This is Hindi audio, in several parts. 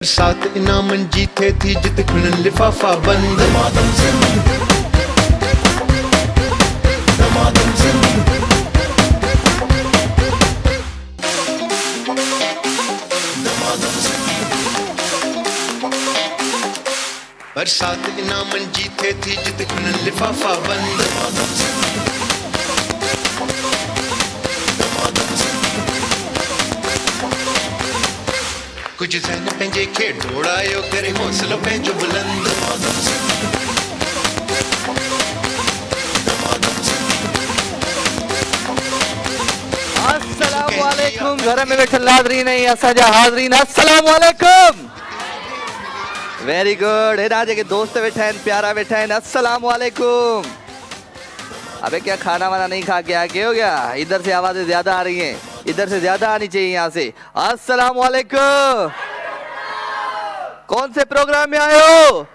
साथ इनाम जीते थी जित खुलन लिफाफा बंद बरसात इनाम जीते थी जित खुलन लिफाफा बंद कुछ जहन पंहिंजे खे ढोड़ायो करे हौसलो पंहिंजो बुलंद अस्सलामु अलैकुम घर में बैठल नाज़रीन ऐं असांजा हाज़रीन अस्सलामु अलैकुम वेरी गुड हेॾा जेके दोस्त बैठा आहिनि प्यारा बैठा आहिनि अस्सलामु अलैकुम अबे क्या खाना वाना नहीं खा के आ गए हो क्या इधर से आवाज़ें ज़्यादा आ रही हैं इधर से ज़्यादा आनी चाहिए यहाँ से अस्सलामु अलैकुम कौन से प्रोग्राम में आए हो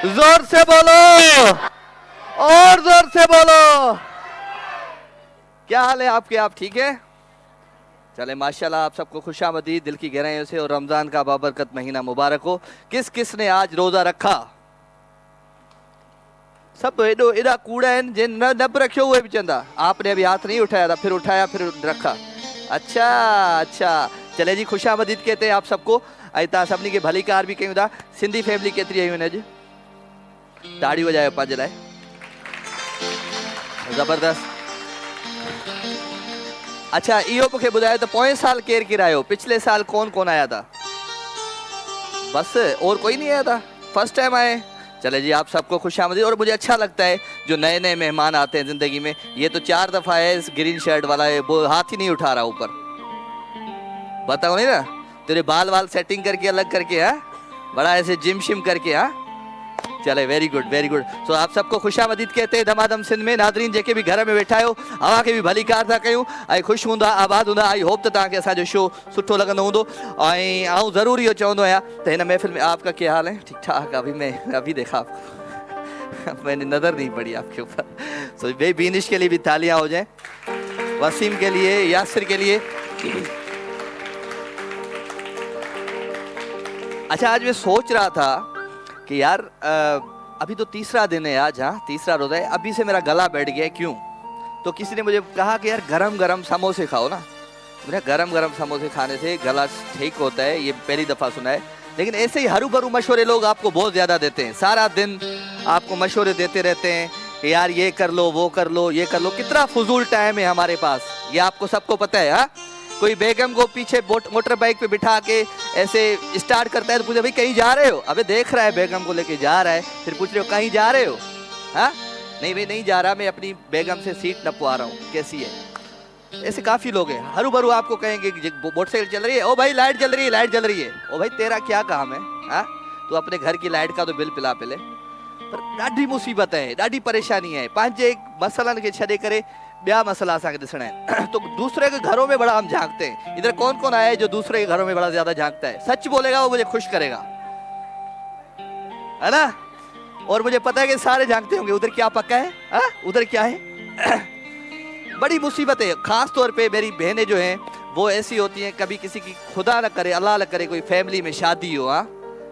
जोर से बोलो और जोर से बोलो क्या हाल है आपके आप ठीक है चले माशाल्लाह आप सबको खुशामदीद दिल की गहराइयों से और रमज़ान का बाबरकत महीना मुबारक हो किस किस ने आज रोज़ा रखा सब एडो एडा कूड़ा है जिन न रखियो हुए भी चंदा आपने अभी हाथ नहीं उठाया था फिर उठाया फिर रखा अच्छा अच्छा चले जी खुशामदीद कहते हैं आप सबको ऐं सभी के भली कार भी कयूं था सिंधी फैमिली केतरी आयूं आहिनि अॼु ताड़ी वजायो पंहिंजे लाइ ज़बरदस्त अच्छा इहो मूंखे ॿुधायो त पोएं साल केरु केरु आयो पिछले साल कौन कौन आया था बस और कोई नहीं आया था फर्स्ट टाइम आए चले जी आप सबको खुशामदीद और मुझे अच्छा लगता है जो नए नए मेहमान आते हैं ज़िंदगी में ये तो 4 दफ़ा है इस ग्रीन शर्ट वाला है वो हाथ ही नहीं उठा रहा ऊपर बताओ नहीं ना तेरे बाल वाल सेटिंग करके अलग करके हाँ बड़ा ऐसे जिम शिम करके हाँ चले वेरी गुड सो आप सबको खुशामदीद कहते हैं धमाधम सिंध में नादरीन जेके भी घर में वेठा आहियो अव्हां खे भी भली कार था कयूं ऐं ख़ुशि हूंदा आबाद हूंदा आई होप त तव्हांखे असांजो शो सुठो लॻंदो हूंदो ऐं आउं ज़रूर इहो चवंदो आहियां त हिन महफ़िल में आपका क्या हाल है ठीक ठाक अभी देखा आपको मैंने नज़र नहीं पड़ी आपके ऊपर सो भाई बीनिश के लिए भी तालियां हो जाएं वसीम के लिए यासिर के लिए अच्छा आज मैं सोच रहा था कि यार अभी तो तीसरा दिन है आज हाँ तीसरा रोज़ा है अभी से मेरा गला बैठ गया है क्यों तो किसी ने मुझे कहा कि यार गरम गरम समोसे खाओ ना मेरा गरम गरम समोसे खाने से गला ठीक होता है ये पहली दफ़ा सुना है लेकिन ऐसे ही हरू भरू मशवरे लोग आपको बहुत ज़्यादा देते हैं सारा दिन आपको मशवरे देते रहते हैं कि यार ये कर लो वो कर लो ये कर लो कितना फजूल टाइम है हमारे पास ये आपको सबको पता है हाँ कोई बेगम को पीछे मोटर बाइक पे बिठा के ऐसे स्टार्ट करता है तो पूछे भाई कहीं जा रहे हो अबे देख रहा है बेगम को लेके जा रहा है फिर पूछ रहे हो कहीं जा रहे हो हाँ नहीं भाई नहीं जा रहा मैं अपनी बेगम से सीट नपवा रहा हूँ कैसी है ऐसे काफ़ी लोग हैं हरू भरू आपको कहेंगे कि मोटरसाइकिल चल रही है ओ भाई लाइट जल रही है ओ भाई तेरा क्या काम है हाँ तू अपने घर की लाइट का तो बिल पिला पहले पर ॾाढी मुसीबत है ॾाढी परेशानी है पंहिंजे मसलनि खे छॾे करे ब्या मसला असांखे ॾिसणा आहिनि तो दूसरे के घरों में बड़ा हम झांकते हैं इधर कौन कौन आया है जो दूसरे के घरों में बड़ा ज्यादा झांकता है सच बोलेगा वो मुझे खुश करेगा है ना और मुझे पता है कि सारे झांकते होंगे उधर क्या पक्का है हा? उधर क्या है बड़ी मुसीबत है खास तौर पे मेरी बहनें जो हैं वो ऐसी होती हैं कभी किसी की खुदा न करे अल्लाह न करे कोई फैमिली में शादी हो हाँ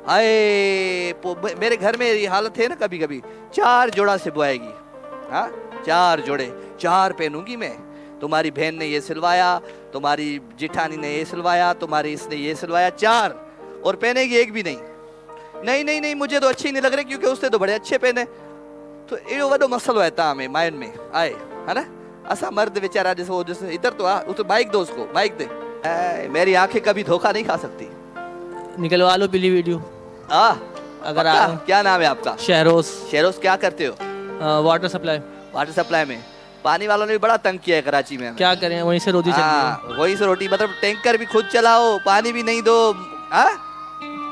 आए मेरे घर में ये हालत है ना कभी कभी 4 जोड़ा सिलवाएगी हाँ 4 जोड़े 4 पहनूंगी मैं तुम्हारी बहन ने ये सिलवाया तुम्हारी जिठानी ने ये सिलवाया तुम्हारी इसने ये सिलवाया 4 और पहनेगी एक भी नहीं मुझे तो अच्छी नहीं लग रही क्योंकि उसने तो बड़े अच्छे पहने तो ये वॾो मसलो है तव्हां में मायुनि में आए है ना असा मर्द बेचारा जैसे इधर तो आ तो बाइक दो उसको बाइक दे मेरी आंखें कभी धोखा नहीं खा सकती निकलवा लो पीली वीडियो अगर क्या नाम है आपका शहरोज क्या करते हो वाटर सप्लाई में पानी वालों ने भी बड़ा तंग किया है कराची में क्या करें वहीं से रोटी चल रही है वहीं से रोटी मतलब टैंकर भी खुद चलाओ पानी भी नहीं दो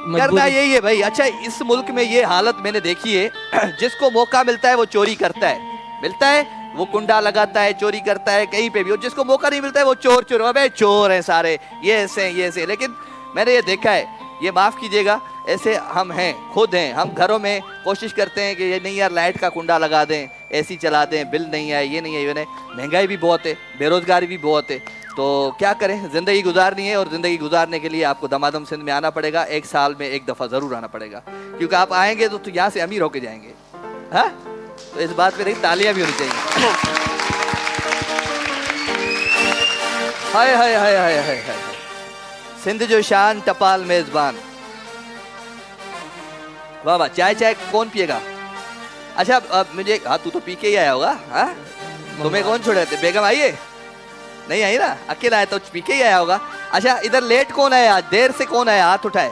करना यही है भाई अच्छा इस मुल्क में ये हालत मैंने देखी है जिसको मौका मिलता है वो चोरी करता है मिलता है वो कुंडा लगाता है चोरी करता है कहीं पे भी और जिसको मौका नहीं मिलता है वो चोर अबे चोर है सारे ये ऐसे लेकिन मैंने ये देखा है ये माफ़ कीजिएगा ऐसे हम हैं खुद हैं हम घरों में कोशिश करते हैं कि ये नहीं यार लाइट का कुंडा लगा दें एसी चला दें बिल नहीं आए ये नहीं है ये नहीं महंगाई भी बहुत है बेरोज़गारी भी बहुत है तो क्या करें, जिंदगी गुजारनी है और जिंदगी गुजारने के लिए आपको दमादम सिंध में आना पड़ेगा। 1 साल में 1 दफा जरूर आना पड़ेगा, क्योंकि आप आएंगे तो यहाँ से अमीर होके जाएंगे। हाँ, तो इस बात पे देखिए तालियां भी होनी चाहिए। हाय हाय हाय हाय हाय हाय, सिंध जो शान टपाल मेजबान। वाह वाह। चाय चाय कौन पिएगा? अच्छा अब मुझे, हाँ तू तो पी के ही आया होगा। हाँ, तुम्हें कौन छोड़े थे? बेगम आई है? नहीं आई ना, अकेला आया तो पी के ही आया होगा। अच्छा इधर लेट कौन आया आज? देर से कौन आया? हाथ उठाए।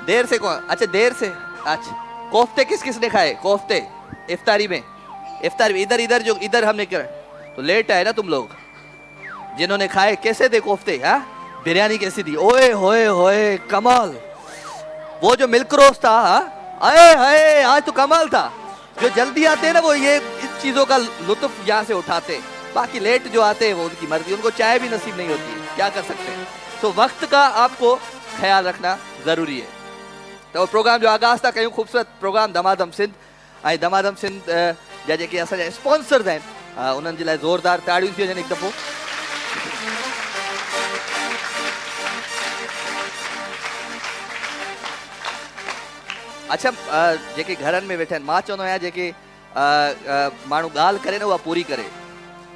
देर से कौन? अच्छा देर से। अच्छा कोफ्ते किस किसने खाए? कोफ्ते इफ्तारी में? इफ्तारी में इधर इधर जो इधर हमने कर, तो लेट आए ना तुम लोग। जिन्होंने खाए कैसे थे कोफ्ते? हाँ, बिरयानी कैसी थी? ओए होए होए कमाल। वो जो मिल्क रोस्ट था, हाँ आए हाय, आज तो कमाल था। जो जल्दी आते हैं ना वो ये इन चीजों का लुत्फ यहाँ से उठाते, बाकी लेट जो आते हैं वो उनकी मर्जी, उनको चाय भी नसीब नहीं होती है, क्या कर सकते हैं। तो वक्त का आपको ख्याल रखना जरूरी है। तो प्रोग्राम जो आगाज था कहीं खूबसूरत प्रोग्राम दमादम सिंध ऐं दमादम सिंध जा जेके असांजा स्पॉन्सर्स आहिनि उन्हनि जे लाइ ज़ोरदार ताड़ियूं थी वञनि हिकु दफ़ो। अच्छा जेके घरनि में वेठा आहिनि, मां चवंदो आहियां जेके माण्हू ॻाल्हि करे न उहा पूरी करे,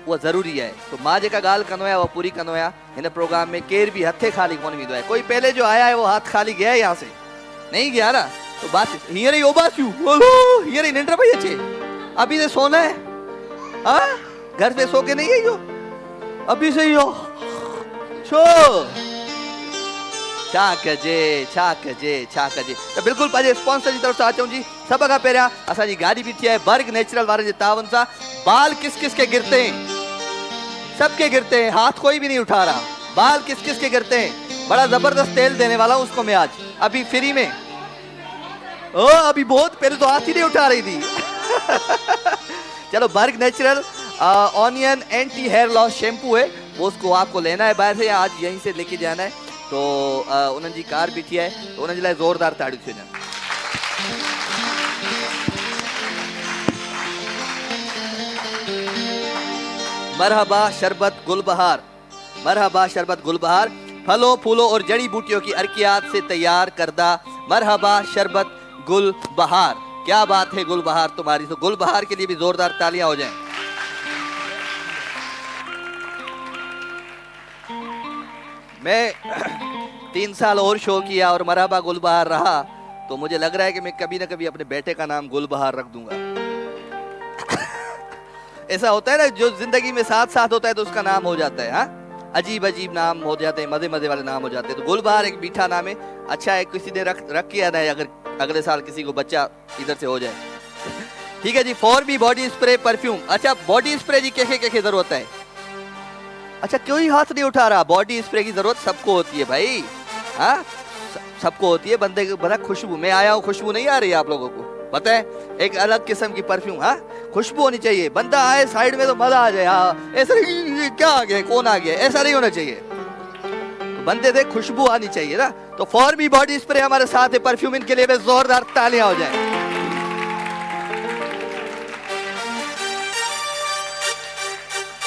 उहा ज़रूरी आहे। तो मां जेका ॻाल्हि कंदो आहियां उहा पूरी कंदो आहियां। हिन प्रोग्राम में केर भी हथे खाली कोन वेंदो आहे। कोई पहले जो आया है वो हाथ खाली गया है यहाँ से? नहीं गया ना। तो बात हींअर ई ओबासियूं, हींअर ई निंड पई अचे, अभी से सोना है। हाँ, घर पे सो के नहीं आई हो, अभी से ही हो। छो छा कजे छा कजे छा कजे। तो बिल्कुल पंहिंजे स्पॉन्सर जी तरफ सां अचूं जी। सब खां पहिरियां असांजी गाड़ी बीठी आहे बर्ग नेचुरल वारे जे तावन सां। बाल किस किस के गिरते हैं? सबके गिरते हैं, हाथ कोई भी नहीं उठा रहा। बाल किस किस के गिरते हैं? बड़ा जबरदस्त तेल देने वाला हूं उसको मैं आज, अभी फ्री में। ओ अभी बहुत पहले तो हाथ ही नहीं उठा रही थी। चलो बर्ग natural onion anti hair loss shampoo है, वो उसको आपको लेना है बाहर से या आज यहीं से लेके जाना है। तो उन्हनि जी कार बीठी है, तो उन्हनि जे लाइ ज़ोरदार ताड़ियूं थी वञनि। मरहबा शरबत गुलबहार, मरहबा शरबत गुलबहार फलों फूलों और जड़ी बूटियों की अर्कियात से तैयार करदा मरहबा शरबत गुलबहार। क्या बात है गुलबहार तुम्हारी। तो गुलबहार के लिए भी जोरदार तालियां हो जाएं। मैं 3 साल और शो किया और मरहबा गुलबहार रहा, तो मुझे लग रहा है कि मैं कभी ना कभी अपने बेटे का नाम गुलबहार रख दूंगा। ऐसा होता है ना, जो जिंदगी में साथ साथ होता है तो उसका नाम हो जाता है। हाँ, अजीब अजीब नाम हो जाते हैं, मजे मजे वाले नाम हो जाते हैं। तो गुलबहार एक मीठा नाम है, अच्छा है, किसी ने रख किया ना, अगर अगले साल किसी को बच्चा इधर से हो जाए। ठीक है जी। 4B body spray perfume. अच्छा बॉडी स्प्रे जी के जरूरत है? अच्छा कोई हाथ नहीं उठा रहा। बॉडी स्प्रे की जरूरत सबको होती है भाई। हाँ, सबको होती है। बंदे को बड़ा खुशबू, मैं आया हूँ, खुशबू नहीं आ रही है आप लोगों को? पता है, एक अलग किस्म की परफ्यूम। हाँ, खुशबू होनी चाहिए। बंदा आए साइड में तो मजा आ जाए। हाँ, ऐसा क्या आ गया, कौन आ गया, ऐसा नहीं होना चाहिए। तो बंदे से खुशबू आनी चाहिए ना। तो 4B बॉडी स्प्रे हमारे साथ है परफ्यूम, इनके लिए भी जोरदार तालियां हो जाए।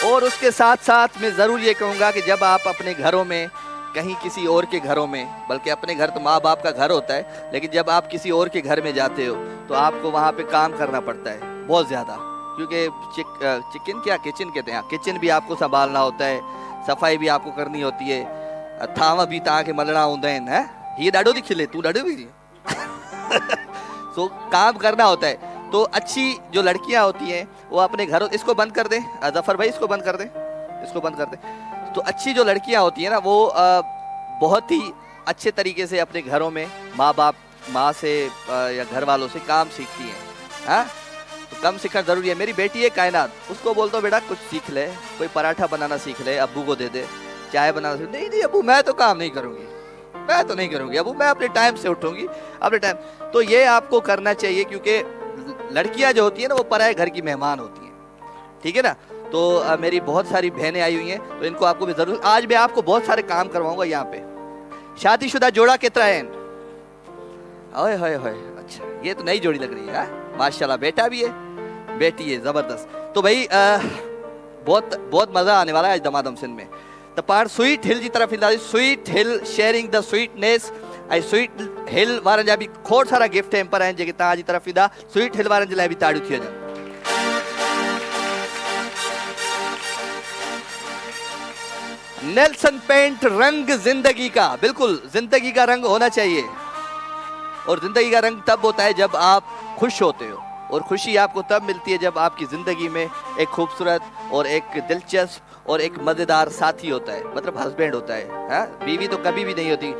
और उसके साथ साथ मैं जरूर ये कहूंगा कि जब आप अपने घरों में, कहीं किसी और के घरों में, बल्कि अपने घर तो माँ बाप का घर होता है, लेकिन जब आप किसी और के घर में जाते हो तो आपको वहाँ पे काम करना पड़ता है बहुत ज़्यादा, क्योंकि चिकन क्या किचन कहते हैं, किचन भी आपको संभालना होता है, सफाई भी आपको करनी होती है, थाव भी तव्हांखे मलणा हूंदा आहिनि। हैं, हीअ ॾाढो थी खिले, तू ॾाढो भी सो काम करना होता है। तो अच्छी जो लड़कियां होती हैं वो अपने घरों, इसको बंद कर दें जफर भाई, इसको बंद कर दें, इसको बंद कर दें। तो अच्छी जो लड़कियां होती हैं ना, वो बहुत ही अच्छे तरीके से अपने घरों में माँ बाप, माँ से या घर वालों से काम सीखती हैं। हाँ, तो कम सीखना ज़रूरी है। मेरी बेटी है कायनात, उसको बोलता हूँ बेटा कुछ सीख ले, कोई पराठा बनाना सीख ले, अब्बू को दे दे, चाय बनाना सीख। नहीं नहीं अब्बू मैं तो काम नहीं करूँगी, मैं तो नहीं करूँगी अब्बू, मैं अपने टाइम से उठूँगी, अपने टाइम। तो ये आपको करना चाहिए, क्योंकि लड़कियाँ जो होती हैं ना वो पराए घर की मेहमान होती हैं। ठीक है ना। तो मेरी बहुत सारी बहनें आई हुई हैं, तो इनको आपको भी जरूर, आज मैं आपको बहुत सारे काम करवाऊंगा यहाँ पे। शादीशुदा जोड़ा कितना है? ओए होए होए, अच्छा ये तो नई जोड़ी लग रही है। माशाल्लाह, बेटा भी है, बेटी है, जबरदस्त। तो भाई बहुत बहुत मजा आने वाला है आज दमादम सिंध में। त पाण स्वीट हिल जी तरफ ईंदासीं। Sweet hill sharing the sweetness. ऐं स्वीट हिल वारनि जा बि खोड़ सारा गिफ्ट हैम्पर आहिनि जेके तव्हां जी तरफ ईंदा। स्वीट हिल वारनि जे लाइ बि ताड़ियूं थी वञनि। नेल्सन पेंट, रंग जिंदगी का। बिल्कुल, जिंदगी का रंग होना चाहिए और जिंदगी का रंग तब होता है जब आप खुश होते हो, और खुशी आपको तब मिलती है जब आपकी जिंदगी में एक खूबसूरत और एक दिलचस्प और एक मजेदार साथी होता है, मतलब हस्बैंड होता है। हाँ, बीवी तो कभी भी नहीं होती,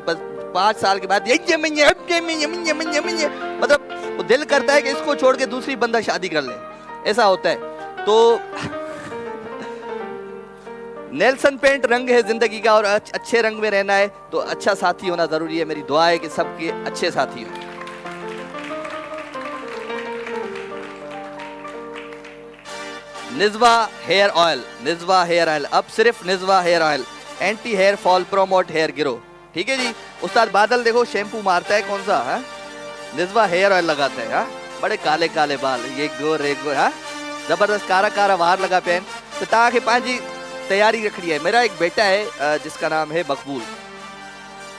बस 5 साल के बाद मतलब वो दिल करता है कि इसको छोड़ के दूसरी बंदा शादी कर ले, ऐसा होता है। तो नेल्सन पेंट रंग है जिंदगी का, और अच्छे रंग में रहना है तो अच्छा साथी होना जरूरी है। मेरी दुआ है कि सबके अच्छे साथी हो। Nizwa hair oil, Nizwa hair oil, अब सिर्फ Nizwa hair oil, anti hair fall, promote hair grow. ठीक है जी। उस्ताद बादल देखो शैम्पू मारता है कौन सा, है निज़वा हेयर ऑयल लगाता है। हाँ, बड़े काले काले बाल, ये गोर एक गोर, हाँ जबरदस्त कारा कारा वार लगा पे। तो ताकि पांजी तैयारी रखनी है। मेरा एक बेटा है जिसका नाम है मकबूल,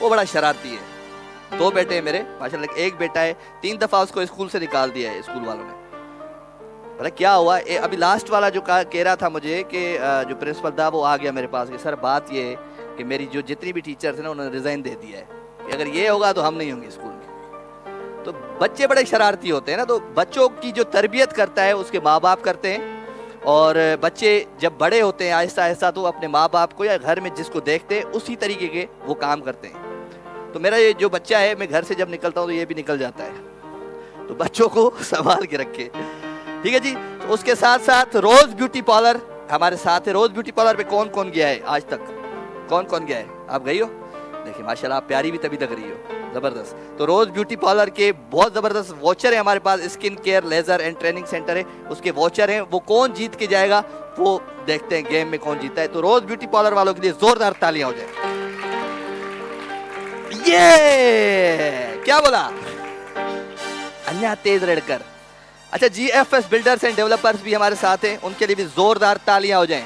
वो बड़ा शरारती है। 2 बेटे हैं मेरे माशाल्लाह। एक बेटा है 3 दफा उसको स्कूल से निकाल दिया है स्कूल वालों ने। पता क्या हुआ, अभी लास्ट वाला जो कह रहा था मुझे कि जो प्रिंसिपल था वो आ गया मेरे पास कि सर बात ये है कि मेरी जो जितनी भी टीचर थे ना उन्होंने रिजाइन दे दिया है कि अगर ये होगा तो हम नहीं होंगे स्कूल में। तो बच्चे बड़े शरारती होते हैं ना, तो बच्चों की जो तरबियत करता है उसके माँ बाप करते हैं, और बच्चे जब बड़े होते हैं आहिस्ता आहिस्ता तो अपने माँ बाप को या घर में जिसको देखते हैं उसी तरीके के वो काम करते हैं। तो मेरा ये जो बच्चा है, मैं घर से जब निकलता हूँ तो ये भी निकल जाता है। तो बच्चों को संभाल के रखे, ठीक है जी। तो उसके साथ साथ रोज ब्यूटी पार्लर हमारे साथ है। रोज ब्यूटी पार्लर पे कौन कौन गया है आज तक, कौन कौन गया है? आप गई हो? देखिए माशाल्लाह आप प्यारी भी तभी लग रही हो, जबरदस्त। तो रोज ब्यूटी पार्लर के बहुत जबरदस्त वॉचर है हमारे पास। Skin care, laser and training centre है, उसके वॉचर हैं। वो कौन जीत के जाएगा वो देखते हैं, गेम में कौन जीता है। तो रोज ब्यूटी पार्लर वालों के लिए जोरदार तालियां हो जाए। ये क्या बोला, अन्या तेज रेडकर। अच्छा, GFS बिल्डर्स एंड डेवलपर्स भी हमारे साथ हैं, उनके लिए भी जोरदार तालियां हो जाएं।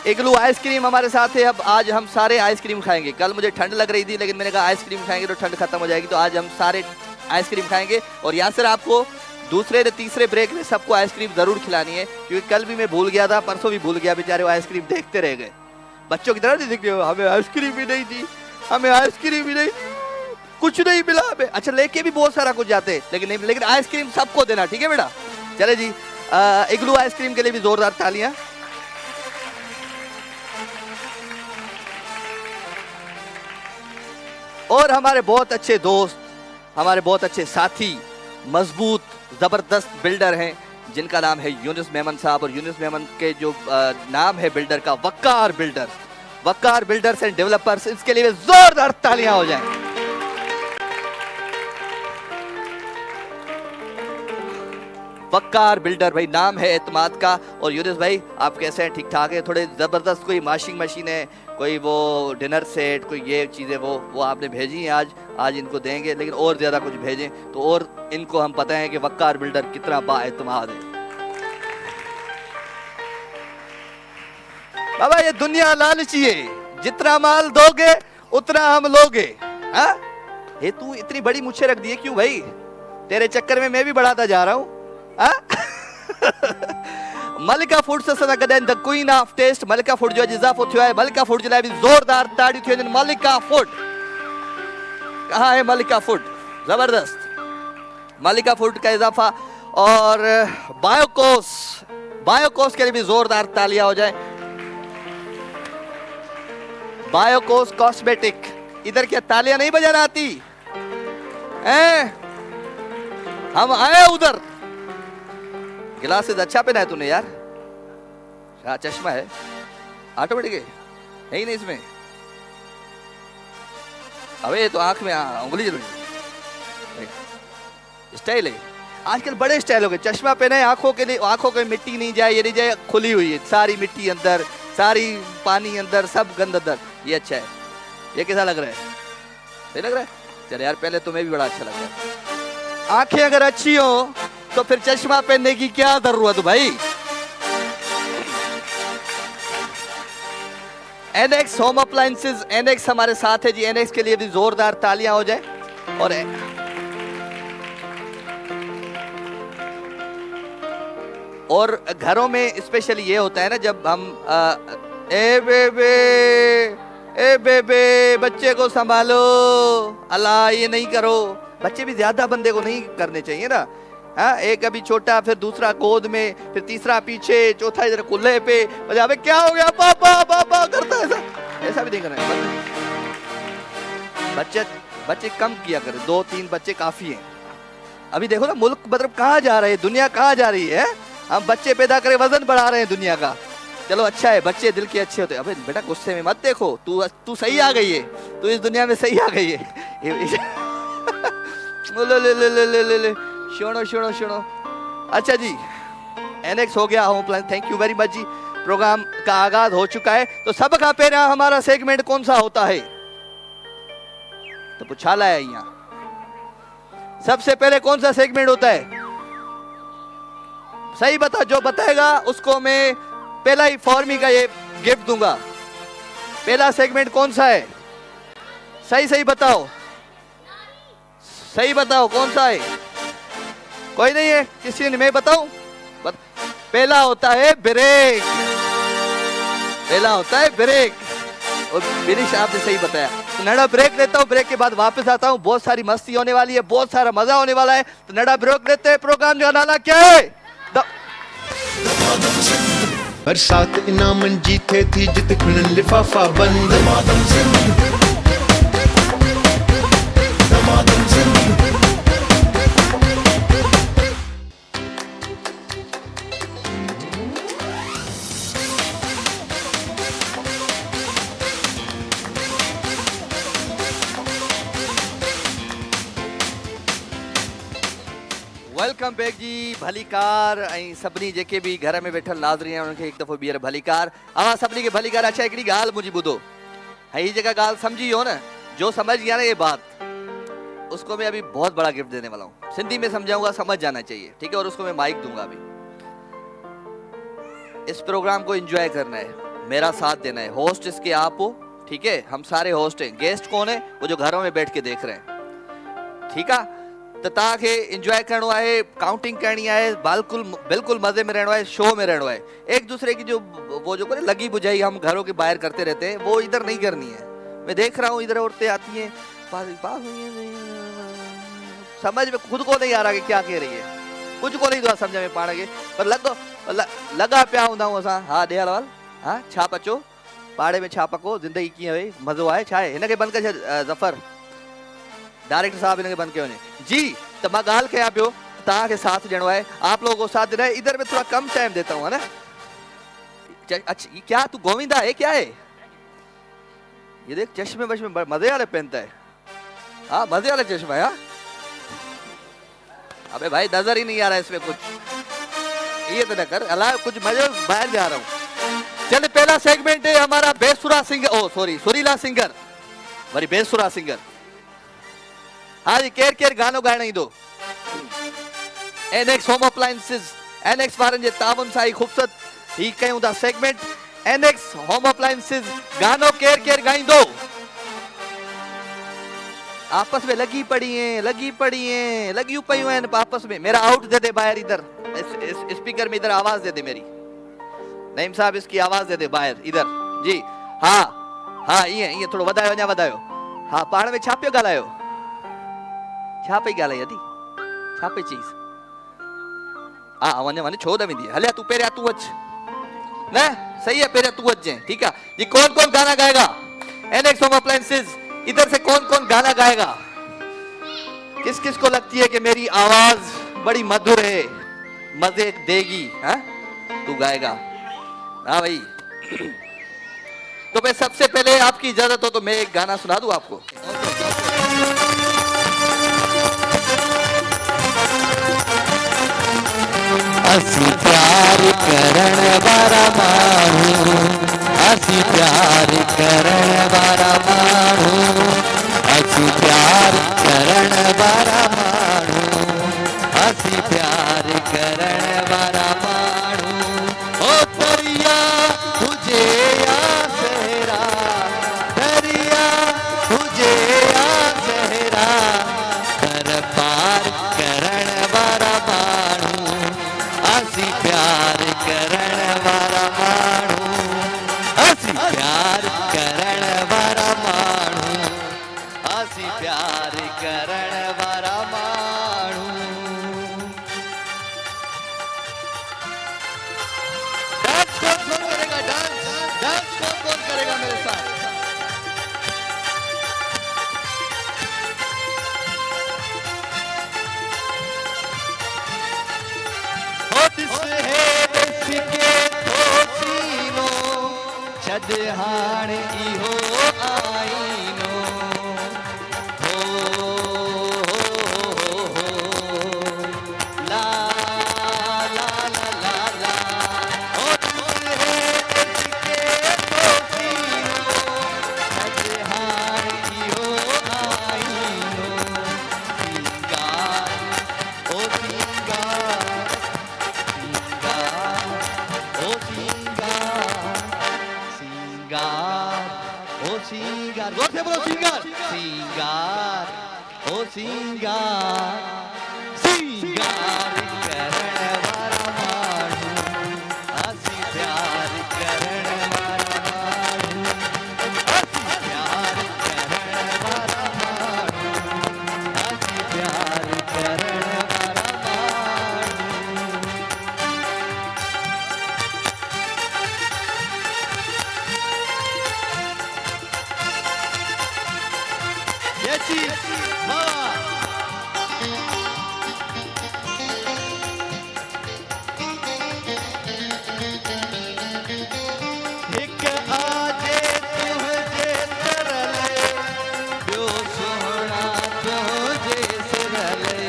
इग्लू आइसक्रीम हमारे साथ है। अब आज हम सारे आइसक्रीम खाएंगे। कल मुझे ठंड लग रही थी लेकिन मैंने कहा आइसक्रीम खाएंगे तो ठंड खत्म हो जाएगी, तो आज हम सारे आइसक्रीम खाएंगे। और यासर आपको दूसरे या तीसरे ब्रेक में सबको आइसक्रीम जरूर खिलानी है, क्योंकि कल भी मैं भूल गया था, परसों भी भूल गया, बेचारे वो आइसक्रीम देखते रह गए। बच्चों की तरह नहीं दिख रहे हो, हमें आइसक्रीम भी नहीं दी, हमें आइसक्रीम भी नहीं, कुछ नहीं मिला हमें। अच्छा, लेके भी बहुत सारा कुछ जाते हैं लेकिन नहीं, लेकिन आइसक्रीम सबको देना, ठीक है बेटा। चले जी, इग्लू आइसक्रीम के लिए भी जोरदार तालियां। और हमारे बहुत अच्छे दोस्त, हमारे बहुत अच्छे साथी, मजबूत जबरदस्त बिल्डर हैं जिनका नाम है यूनुस मेमन साहब। और यूनुस मेमन के जो नाम है बिल्डर का, वक्कार बिल्डर्स, वक्कार बिल्डर्स एंड डेवलपर्स, इसके लिए जोरदार तालियां हो जाएं। वक्कार बिल्डर भाई नाम है एतमाद का। और यूनुस भाई आप कैसे हैं? ठीक ठाक है? थोड़े जबरदस्त कोई वॉशिंग मशीन है, कोई वो डिनर सेट, कोई ये चीज़ें वो आपने भेजी हैं, आज इनको देंगे, लेकिन और ज़्यादा कुछ भेजें तो और इनको हम पता है कि वक्कार बिल्डर कितना बाएतमाद है। बाबा ये दुनिया लालची है, जितना माल दोगे उतना हम लोगे। हाँ, ये तू इतनी बड़ी मुझे रख दी है क्यों भाई? तेरे चक्कर में मैं भी बढ़ाता जा रहा हूँ। मलिका फूड से सदा कदें द क्वीन ऑफ टेस्ट, मलिका फूड जो इजाफो थियो है, मलिका फूड जे लाइ भी जोरदार ताड़ी थियो। मलिका फूड कहाँ है? मलिका फूड जबरदस्त, मलिका फूड का इजाफा। और बायोकोस, बायोकोस के लिए भी जोरदार तालियां हो जाए। बायोकोस कॉस्मेटिक, इधर क्या तालियां नहीं बजाना आती हैं? हम आए उधर। ग्लासेस अच्छा पहना है तूने यार, क्या चश्मा है? ऑटोमेटिक है ही नहीं इसमें। अबे तो आंख में उंगली जरूरी, स्टाइल है आजकल, बड़े स्टाइल हो गए। चश्मा पहना है आंखों के लिए, आंखों के मिट्टी नहीं जाए, ये नहीं जाए, खुली हुई है सारी मिट्टी अंदर, सारी पानी अंदर, सब गंद अंदर। ये अच्छा है। ये कैसा लग रहा है? सही लग रहा है? चल यार, पहले तुम्हें भी बड़ा अच्छा लग रहा है। आंखें अगर अच्छी हो तो फिर चश्मा पहनने की क्या जरूरत भाई। एनएक्स होम अप्लायंसेज, एनएक्स हमारे साथ है जी। एनएक्स के लिए भी जोरदार तालियां हो जाए। और घरों में स्पेशली ये होता है ना, जब हम ए बेबे बच्चे को संभालो, अल्लाह ये नहीं करो। बच्चे भी ज्यादा बंदे को नहीं करने चाहिए ना। हाँ, एक अभी छोटा, फिर दूसरा गोद में, फिर तीसरा पीछे, चौथा इधर कुल्ले पे। अबे क्या हो गया पापा पापा करता है ऐसा। ऐसा भी नहीं करना है। बच्चे कम किया करें, 2-3 बच्चे काफी हैं। अभी देखो ना मुल्क मतलब कहाँ जा रहे हैं, दुनिया कहाँ जा रही है। हम बच्चे पैदा करे वजन बढ़ा रहे हैं दुनिया का। चलो अच्छा है, बच्चे दिल के अच्छे होते हैं। अबे बेटा गुस्से में मत देखो, तू सही आ गई है, तू इस दुनिया में सही आ गई है। ले सुनो। अच्छा जी, एनएक्स हो गया home plan. Thank you very much जी। प्रोग्राम का आगाज हो चुका है। तो सब का पहले हमारा सेगमेंट कौन सा होता है तो पूछाला है यहाँ। सबसे पहले कौन सा सेगमेंट होता है, सही बता। जो बताएगा उसको मैं पहला ही फॉर्मी का ये गिफ्ट दूंगा। पहला सेगमेंट कौन सा है, सही बताओ। सही बताओ कौन सा है। कोई नहीं है, किसी ने, मैं बताऊं। पहला होता है ब्रेक। पहला होता है ब्रेक। और बिनिश आपने सही बताया। तो नड़ा ब्रेक लेता हूँ, ब्रेक के बाद वापस आता हूँ। बहुत सारी मस्ती होने वाली है, बहुत सारा मजा होने वाला है। तो नड़ा ब्रेक लेते हैं। प्रोग्राम का नाला क्या है। बरसात इनामन जीते थी जित खुनन लिफाफा बंद। वेलकम बैक जी। भलीकार ऐं सभिनी जेके भी घर में वेठल नाज़रीन आहिनि उनखे हिकु दफ़ो ॿीहर भलीकार। अवां सभिनी खे भलीकार। अच्छा हिकिड़ी ॻाल्हि मुंहिंजी ॿुधो। हीअ जेका ॻाल्हि सम्झी वियो न, जो समझ गया ना ये बात, उसको मैं अभी बहुत बड़ा गिफ्ट देने वाला हूँ। सिंधी में समझाऊंगा, समझ जाना चाहिए, ठीक है। और उसको मैं माइक दूंगा अभी। इस प्रोग्राम को एंजॉय करना है, मेरा साथ देना है। होस्ट इसके आप हो, ठीक है। हम सारे होस्ट हैं। गेस्ट कौन है, वो जो घरों में बैठ के देख रहे हैं, ठीक है। तो तव्हांखे इंजॉय करणो है, काउंटिंग करनी है, बिल्कुल मजे में रहना है, शो में रहना है। एक दूसरे की जो वो जो लगी बुझाई हम घरों के बाहर करते रहते हैं, वो इधर नहीं करनी है। मैं देख रहा हूँ इधर औरतें आती हैं, समझ में खुद को नहीं आ रहा कि क्या कह रही है, कुछ को नहीं समझ में पाण के। पर लगा पिया हूंदा आहियूं असां। हा ॾे हलवाल, हा छा पचो पाड़े में, छा पको, जिंदगी कीअं वई, मज़ो आहे, छा आहे। हिनखे बंदि करे छॾ ज़फ़र, डायरेक्टर साहब इनके बंद क्यों नहीं जी। तो मैं गाल कया पियो, तव्हां के साथ ॾियणो है, आप लोगों को साथ देना है। इधर में थोड़ा कम टाइम देता हूँ, है ना। अच्छा ये क्या तू गोविंदा है, क्या है ये, देख चश्मे वश्मे मजे वाले पहनता है। हाँ मजे वाले चश्मा है। अबे भाई नजर ही नहीं आ रहा है इसमें कुछ, ये तो न कर अल्लाह, कुछ मजे बाहर जा रहा हूँ। चल पहला सेगमेंट है हमारा बेसुरा सिंगर, ओ सॉरी सुरीला सिंगर, वरी बेसुरा सिंगर। हाँ जी, केर गानो ॻाइण ईंदो। एनएक्स होम अप्लायंसेस, एनएक्स वारनि जे ताउन सां ही ख़ूबसूरत ही कयूं था सेगमेंट। एनएक्स होम अप्लायंसेस गानो केर ॻाईंदो। आपस में लगी पड़ी हैं, लगी पयूं हैं आपस में। मेरा आउट दे दे बाहर, इधर स्पीकर में इधर आवाज दे दे मेरी। नईम साहब इसकी आवाज दे दे बाहर इधर जी। हाँ ये थोड़ा वधायो, अञा वधायो। हाँ पाण में छा पियो ॻाल्हायो, छा पई ॻाल्हाई अदी, छा पई चईस। हा वञे छो न वेंदी, हलिया तू पहिरियां तू अच न, सही है पहिरियां तू अच जाए, ठीक है जी। कौन गाना गाएगा, एनएक्स होम अप्लायंसेस इधर से कौन गाना गाएगा। किस को लगती है कि मेरी आवाज बड़ी मधुर है, मजे देगी, हाँ तू गाएगा। हाँ भाई तो मैं सबसे पहले आपकी इजाजत हो तो मैं एक गाना सुना दूं आपको। असी प्यार करण वारा माण्हू, असी प्यार करण वारा माण्हू, असी प्यार करण वारा माण्हू, असी प्यार अॼु हाणे इहो आईनो हो ला ला ला ला ला ओ दुल्हे इश्क़े तो सीनो अॼु हाणे इहो आईनो सिंगार ओ सिंगार सिंगार ओ सिंगार सिंगार ओ सिंगार जोर से बोलो सिंगार सिंगार ओ सिंगार सिंगार करण वारा माण्हू असी प्यार करण वारा माण्हू असी प्यार करण वारा माण्हू असी प्यार करण वारा माण्हू Yeti, Mama. हिक आजे तुझे तरले ॿियो सोहणा तुझे सिरले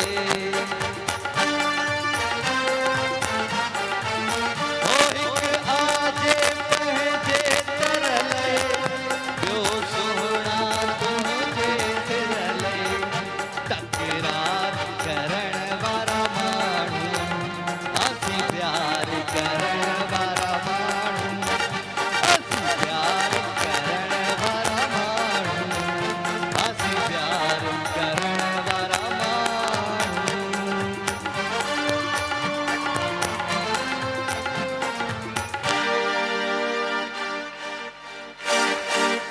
हो हिक आजे पंहिंजे तरले ॿियो सोहणा तुझे सिरले तकरार करण वारा माण्हू असीं प्यार करण वारा माण्हू असीं प्यार करण वारा माण्हू असीं प्यार करण वारा माण्हू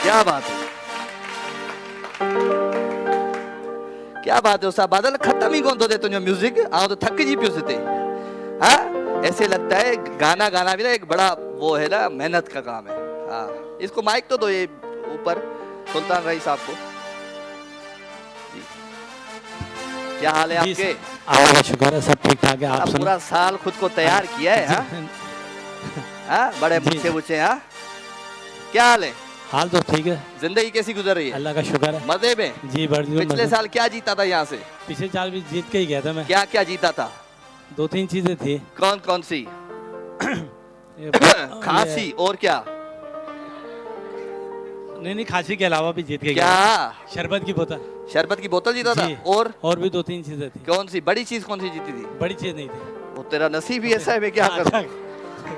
क्या बात है क्या बात है उस्ताद बादल खत्म ही कौन तो दे तुझे म्यूजिक आओ तो थक जी पियो सिते हाँ ऐसे लगता है गाना गाना भी ना एक बड़ा वो है ना मेहनत का काम है हाँ इसको माइक तो दो ये ऊपर सुल्तान रईस साहब को जी। क्या हाल है जी, आपके आपका शुक्र है, सब ठीक ठाक है। आप अब सुनाओ। पूरा साल खुद को तैयार किया है हाँ हाँ बड़े जी। पूछे पूछे हाँ क्या हाल है हाल तो ठीक है, जिंदगी कैसी गुजर रही है अल्लाह का शुक्र है। मजे में जी बढ़ पिछले साल क्या जीता था यहाँ से पिछले साल भी जीत के ही गया था मैं। क्या क्या जीता था 2-3 चीजें थी। कौन कौन सी ये- खांसी और क्या नहीं खांसी के अलावा भी जीत के क्या गया। शरबत की बोतल। शरबत की बोतल जीता था जी। और भी 2-3 चीजें थी। कौन सी बड़ी चीज कौन सी जीती थी बड़ी चीज नहीं थी। वो तेरा नसीब ही ऐसा है मैं क्या हाँ, करूं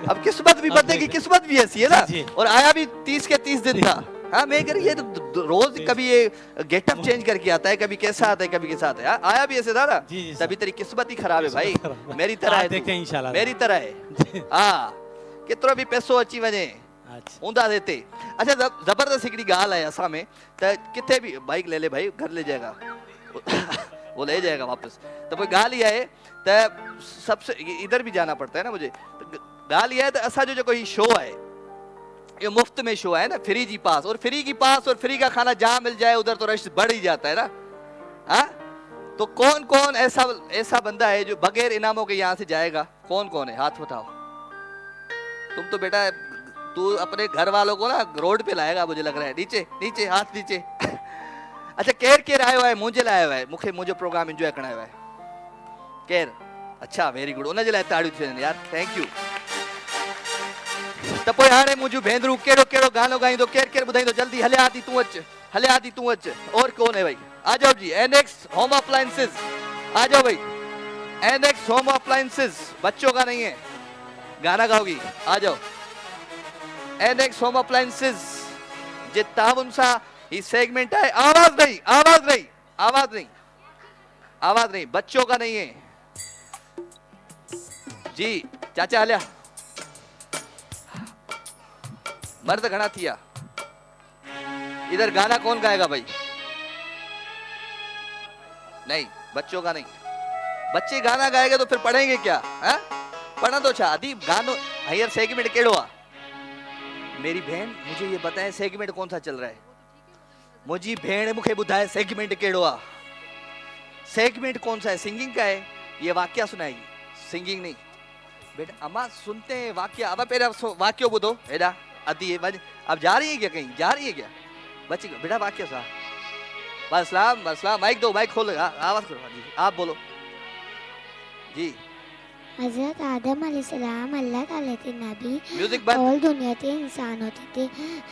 अब किस्मत भी अब बंदे की देखते। किस्मत भी ऐसी है ना जी, जी। और आया भी 30 के 30 दिन था हाँ मैं कर ये तो रोज कभी ये गेटअप चेंज करके आता है कभी कैसा आता है कभी कैसा आता है हाँ, आया भी ऐसे था ना जी, जी, तभी तेरी किस्मत ही खराब है भाई खराब है। मेरी तरह आप है देखें तू। इंशाल्लाह। मेरी तरह है हाँ केतिरो भी पैसो अची वञे अच्छा हूंदा देते अच्छा जबरदस्त हिकिड़ी ॻाल्हि आहे असां में त किथे भी बाइक ले ले भाई घर ले जाएगा वो ले जाएगा वापस तो कोई ॻाल्हि ई आहे त सबसे इधर भी जाना पड़ता है ना मुझे ॻाल्हि इहा आहे त असांजो जेको ही शो है ये मुफ्त में शो है ना फ्री जी पास और फ्री की पास और फ्री का खाना जहाँ मिल जाए उधर तो रश बढ़ ही जाता है ना हाँ तो कौन कौन ऐसा ऐसा बंदा है जो बगैर इनामों के यहाँ से जाएगा कौन कौन है हाथ उठाओ तुम तो बेटा तू अपने घर वालों को ना रोड पे लाएगा मुझे लग रहा है नीचे नीचे हाथ नीचे अच्छा केर केर आयो है मुझे लायो है मुखे मुझे प्रोग्राम एंजॉय करना है केर अच्छा वेरी गुड उन जे लाइ ताड़ियूं थियनि यार थैंक यू त पोइ हाणे मुंहिंजूं भेनरूं कहिड़ो कहिड़ो गानो ॻाईंदो केर केर ॿुधाईंदो जल्दी हले आदि तूं अच हले आदि तूं अच और कौन है भाई आ जाओ जी एनेक्स होम अप्लायंसेस आ जाओ भाई एनेक्स होम अप्लायंसेस बच्चों का नहीं है गाना गाओगी आ जाओ एनेक्स होम अप्लायंसेस जे ताउन सा ही सेगमेंट है आवाज नहीं आवाज नहीं आवाज नहीं आवाज नहीं बच्चों का नहीं है जी चाचा हलिया मर्द घना थिया इधर गाना कौन गाएगा भाई नहीं बच्चों का नहीं बच्चे गाना गाएंगे तो फिर पढ़ेंगे क्या है पढ़ना तो छा अदीब गानो हियर सेगमेंट केड़ो आ मेरी बहन मुझे ये बताए सेगमेंट कौन सा चल रहा है मुझी भेण मुझे बुधाए सेगमेंट केड़ो आ सेगमेंट कौन सा है सिंगिंग का है ये वाक्य सुनाएगी सिंगिंग नहीं बेटा अम्मा सुनते हैं वाक्य अब पहले वाक्य बुधो हेडा अति है अब जा रही है क्या, कहीं जा रही है क्या बच्ची को? बेटा वाक्य सा बसलाम बसलाम, माइक दो, माइक खोलो, आवाज करो जी, आप बोलो जी। हज़रत आदम अलैहिस्सलाम अल्लाह ताला के नबी म्यूजिक बंद। और दुनिया के इंसान होते थे।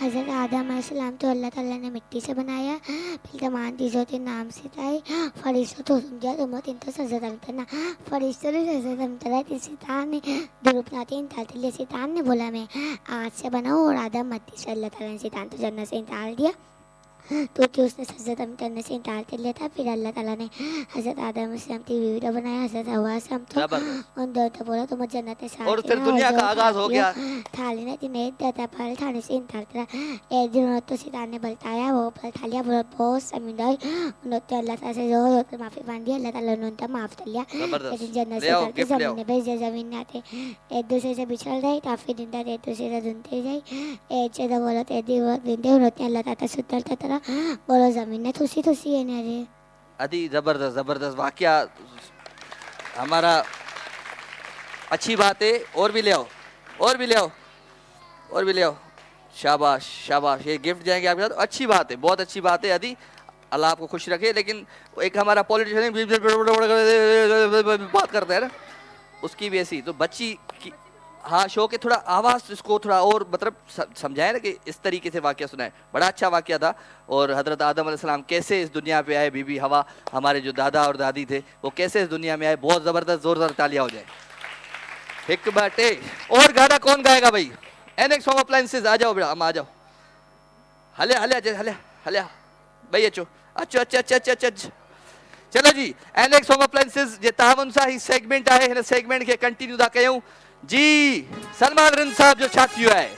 हज़रत आदम अलैहिस्सलाम तो अल्लाह ताला ने मिट्टी से बनाया, फिर तमाम चीज़ों के नाम से ताए फरिश्तों तो समझा तुम इंत सजद करना फरिश्तों ने सजद करा। शैतान ने दुरुपनाते इंताल दिया। शैतान ने बोला मैं आज से बनाऊँ और आदम मट्टी से। अल्लाह ताला ने शैतान तो जन्नत से इंताल दिया तो कि उसने सजद करने से इंकार कर लिया था। फिर अल्लाह ताला ने हज़रत आदम अलैहिस्सलाम की वीडियो बनाया। हज़रत हवा से हम तो उन दो तो बोला तुम जन्नत से और फिर दुनिया का आगाज हो गया। थाली ने जिन्हें देता फल खाने से इंकार करा। एक दिन तो शैतान ने बलताया, वो फल खा लिया, बहुत समिंदाई उन्होंने अल्लाह ताला से जोर होकर माफ़ी मांगी। अल्लाह ताला ने उनका माफ़ कर लिया। लेकिन जन्नत से करके ज़मीन में भेजे, ज़मीन में आते एक दूसरे से बिछड़ रहे, काफ़ी दिन तक एक दूसरे से धुनते जाए। एक चेदा बोलो तो दिन उन्होंने अल्लाह ताला सुतर तरह बोलो ज़मीन ने तुसी तुसी है ना रे। अति जबरदस्त जबरदस्त वाकया हमारा। अच्छी बात है, और भी ले आओ, और भी ले आओ, और भी ले आओ। शाबाश शाबाश, ये गिफ्ट जाएंगे आपके साथ। अच्छी बात है, बहुत अच्छी बात है अदी, अल्लाह आपको खुश रखे। लेकिन एक हमारा पॉलिटिशियन बात करता है ना, उसकी भी ऐसी तो बच्ची की हाँ शो के थोड़ा आवाज़ इसको थोड़ा और मतलब समझाए ना कि इस तरीके से वाकया सुनाए। बड़ा अच्छा वाकया था। और हज़रत आदम अलैहिस्सलाम कैसे इस दुनिया पे आए, बीबी हवा हमारे जो दादा और दादी थे वो कैसे इस दुनिया में आए, बहुत ज़बरदस्त ज़ोरदार तालियां हो जाए। एक बाटे और गाना कौन गाएगा भाई? एनेक्स होम अप्लायंसेस आ जाओ बेटा, हम आ जाओ। हले हले हले हले भाई अच्छो अच्छो अच्छा अच्छा अच्छा अच्छा चलो जी। एनेक्स होम अप्लायंसेस जे तावन सा ही सेगमेंट आहे, हिन सेगमेंट के कंटिन्यू था कयूं जी। सलमान रिंद साहब जो छा थियो है,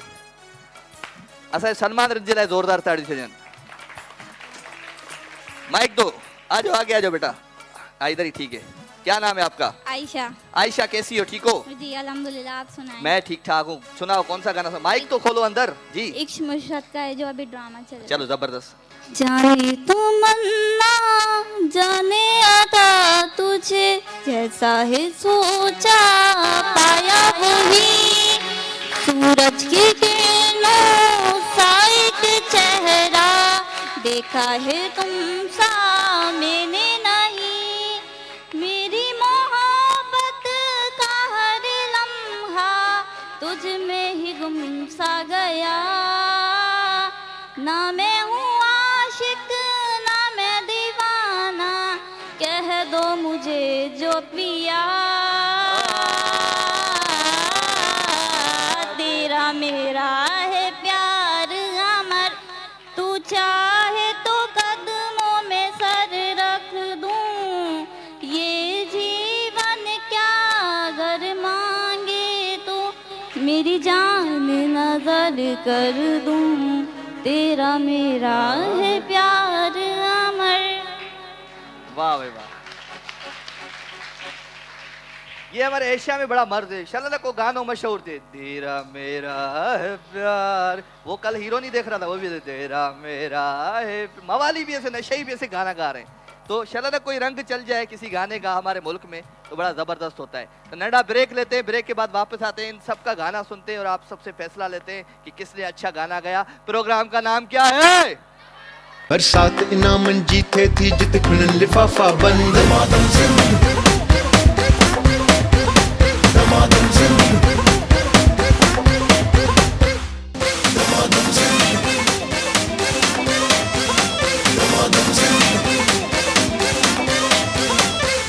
असां सलमान रिंद जे लाइ ज़ोरदार ताड़ी थियनि। माइक दो, आ जाओ आगे आ जाओ बेटा, इधर ही ठीक है। क्या नाम है आपका? आयशा। आयशा कैसी हो, ठीक हो? जी अल्हम्दुलिल्लाह, आप सुनाएं। मैं ठीक ठाक हूँ। सुनाओ कौन सा गाना सुना? माइक तो खोलो अंदर जी। इश्क मुशरत का है जो अभी ड्रामा चल रहा है। चलो जबरदस्त। जाने तमन्ना जाने आता तुझे, जैसा है सोचा पाया वही, सूरज की किरणों सा एक चेहरा देखा है तुम सा मैंने नहीं, मेरी मोहब्बत का हर लम्हा तुझ में ही गुम सा गया, ना मैं हूँ आशिक ना मैं दीवाना, कह दो मुझे जो पिया, तेरा मेरा है प्यार अमर, तू चाहे तो कदमों में सर रख दूं, ये जीवन क्या अगर मांगे तो मेरी जान नजर कर दूं, तेरा मेरा है प्यार अमर। वाह भाई वाह, ये हमारे एशिया में बड़ा मर्द है। शल्ला को गानों मशहूर थे, तेरा मेरा है प्यार। वो कल हीरो नहीं देख रहा था, वो भी तेरा मेरा है। मवाली भी ऐसे, नशे भी ऐसे गाना गा रहे हैं। तो शल्ला कोई रंग चल जाए किसी गाने का हमारे मुल्क में तो बड़ा जबरदस्त होता है। तो नडा ब्रेक लेते हैं, ब्रेक के बाद वापस आते हैं, इन सब का गाना सुनते हैं और आप सबसे फैसला लेते हैं कि किसने अच्छा गाना गाया। प्रोग्राम का नाम क्या है? बरसात इनामन जीते थी जित खुनन लिफाफा बंद। दमादम जिंद दमादम जिंद दमादम जिंद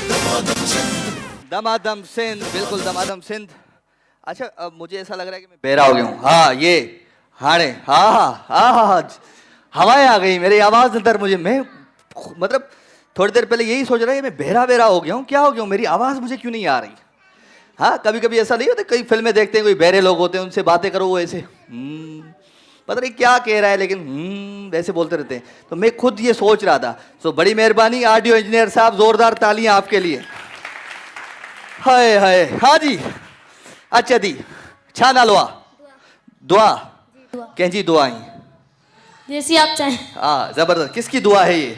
दमादम जिंद दमादम सिंध, बिल्कुल दमादम सिंध। अच्छा अब मुझे ऐसा लग रहा है कि मैं बहरा हो गया हूँ। हाँ ये हाणे हाँ हाँ हाँ हाँ हवाएं आ गई मेरी आवाज़ अंदर। मुझे मैं मतलब थोड़ी देर पहले यही सोच रहा है कि मैं बहरा बहरा हो गया हूँ, क्या हो गया हूँ, मेरी आवाज़ मुझे क्यों नहीं आ रही। हाँ कभी कभी ऐसा नहीं होता, कई फिल्में देखते हैं कोई बहरे लोग होते हैं, उनसे बातें करो वो ऐसे पता नहीं क्या कह रहा है लेकिन वैसे बोलते रहते हैं। तो मैं खुद ये सोच रहा था। तो बड़ी मेहरबानी ऑडियो इंजीनियर साहब, जोरदार तालियां आपके लिए। हाय हाय हाँ जी अच्छा दी छा नालो आ? दुआ कंहिंजी दुआ आई? जैसी आप चाहें। हाँ जबरदस्त। किसकी दुआ है ये,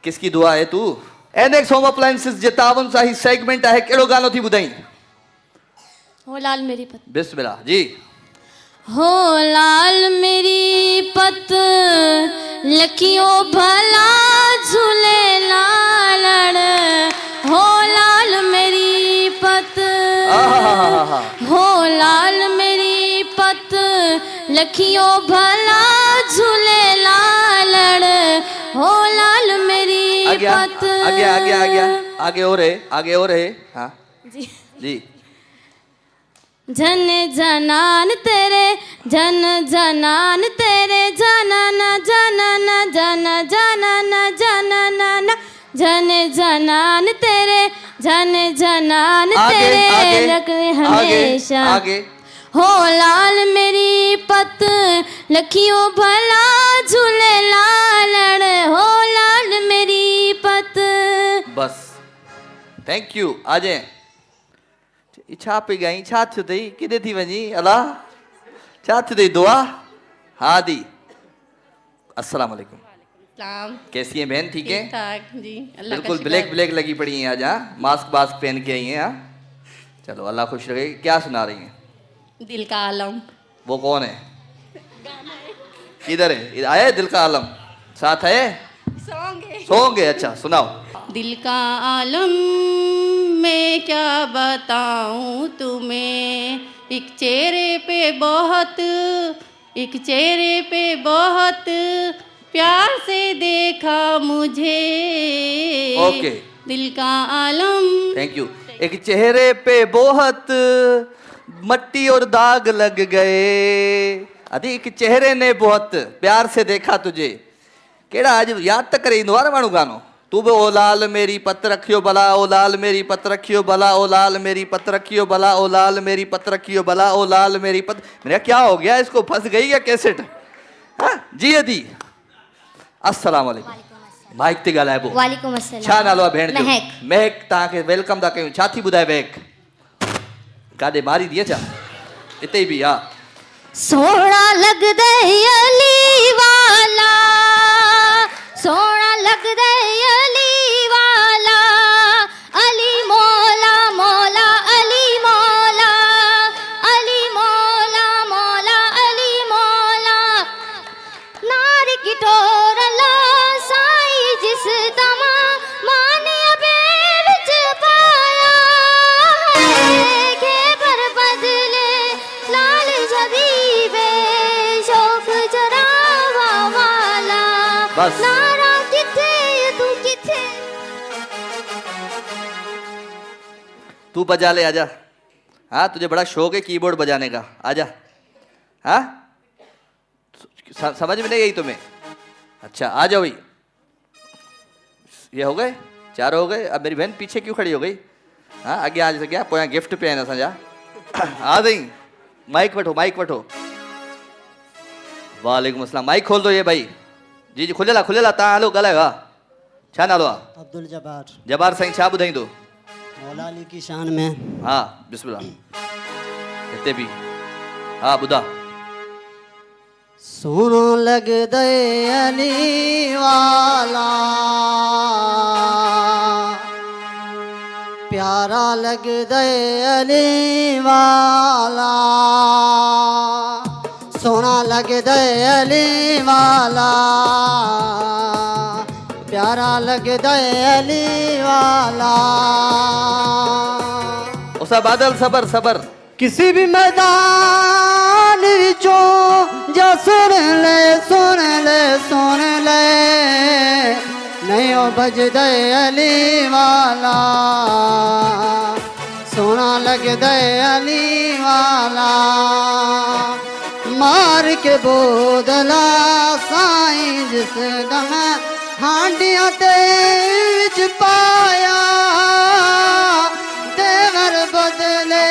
किसकी दुआ है? तू एनेक्स होम अप्लायंसेस जे तावन सां ही सेगमेंट आहे, कहिड़ो गानो थी ॿुधाई? हो लाल मेरी पत्नी। बिस्मिल्लाह जी। हो लाल मेरी पत लखियों भला झूले लालड़ हो लाल मेरी पत हो लाल मेरी पत लखियों भला झूले लालड़ हो लाल मेरी आ गया पत आ गया आ गया आ गया आगे और है हाँ जी जी जन जनान तेरे जन जनान तेरे जनन जनन जन जनन जनन जन जनान तेरे जन जनान तेरे रखने हमेशा आगे हो लाल मेरी पत लखियों भला झूले लालड़ हो लाल मेरी पत। बस थैंक यू आ जाए छा पई ॻाई छा थियो अथई किथे थी वञी अला छा थियो अथई दुआ हाँ दी अस्सलाम वालेकुम सलाम। कैसी है बहन ठीक है ठीक ठाक जी अल्लाह का बिल्कुल शुक्र। ब्लैक ब्लैक लगी पड़ी हैं आज हाँ मास्क वास्क पहन के आई हैं हाँ चलो अल्लाह खुश रखे क्या सुना रही हैं दिल का आलम वो कौन है किधर है इधर आया है दिल का आलम साथ है सॉन्ग है अच्छा सुनाओ। दिल का आलम मैं क्या बताऊं तुम्हें एक चेहरे पे बहुत प्यार से देखा मुझे ओके दिल का आलम। थैंक यू एक चेहरे पे बहुत मट्टी और दाग लग गए अदी एक चेहरे ने बहुत प्यार से देखा तुझे केड़ा आज याद तक करे इंदो माण्हू गानो तू भी ओ लाल मेरी पत रखियो भला ओ लाल मेरी पत रखियो भला ओ लाल मेरी पत रखियो भला ओ लाल मेरी पत रखियो भला ओ लाल मेरी पत मेरा क्या हो गया इसको फंस गई क्या कैसेट हाँ जी अदी अस्सलाम वालेकुम माइक ते ॻाल्हाए पोइ वालेकुम अस्सलाम छा नालो आहे भेण जो महक महक तव्हांखे वेलकम था कयूं छा थी ॿुधाए महक काॾे मारी थी अचां हिते ई बि हा सोना लगदे अली वाला सोना लगदे अली वाला अली मौला मौला अली मौला अली मौला मौला अली मौला नार की टोरला साई जिस तमा माने अबे विच पाया है के पर बदले लाल जबीबे शौक जरावा वाला बस। नारा किथे तू किथे तू बजा ले आजा हाँ तुझे बड़ा शौक है कीबोर्ड बजाने का आजा हाँ समझ में नहीं आई तुम्हें अच्छा आ जाओ भाई ये हो गए चार हो गए अब मेरी बहन पीछे क्यों खड़ी हो गई हाँ आगे आ गया पोयां गिफ्ट पे आहिनि असांजा आ गई माइक वठो वालेकुम अस्सलाम माइक खोल दो ये भाई जी जी खुलियल आहे तव्हां हलो ॻाल्हायो हा छा नालो आहे अब्दुल जब्बार जबार साईं छा ॿुधाईंदो मौला अली की शान में हाँ बिस्मिल्लाह हिते बि हा ॿुधा सोनो लग दे अली वाला प्यारा लग दे अली वाला सोना लग दे अली वाला प्यारा लग दे अली वाला उसा बादल सबर सबर किसी भी मैदान विचों जा सुन ले नहीं ओ बज दे अली वाला सोना लग दे अली वाला मार के बोदला साईं जिस दम हांडियां ते विच पाया देवर बदले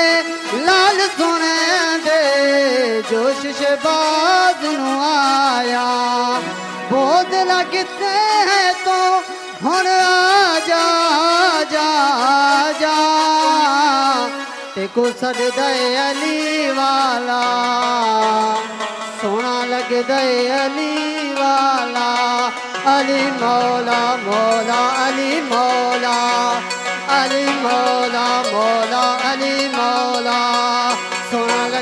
लाल सुने दे जोश शबाज नु आया बोदला किथे है तो हुन आजा जा जा ते को सद दे अली वाला सोना लग दे अली वाला अली मौला मौला अली मौला अली मौला मौला अली मौला सोना लग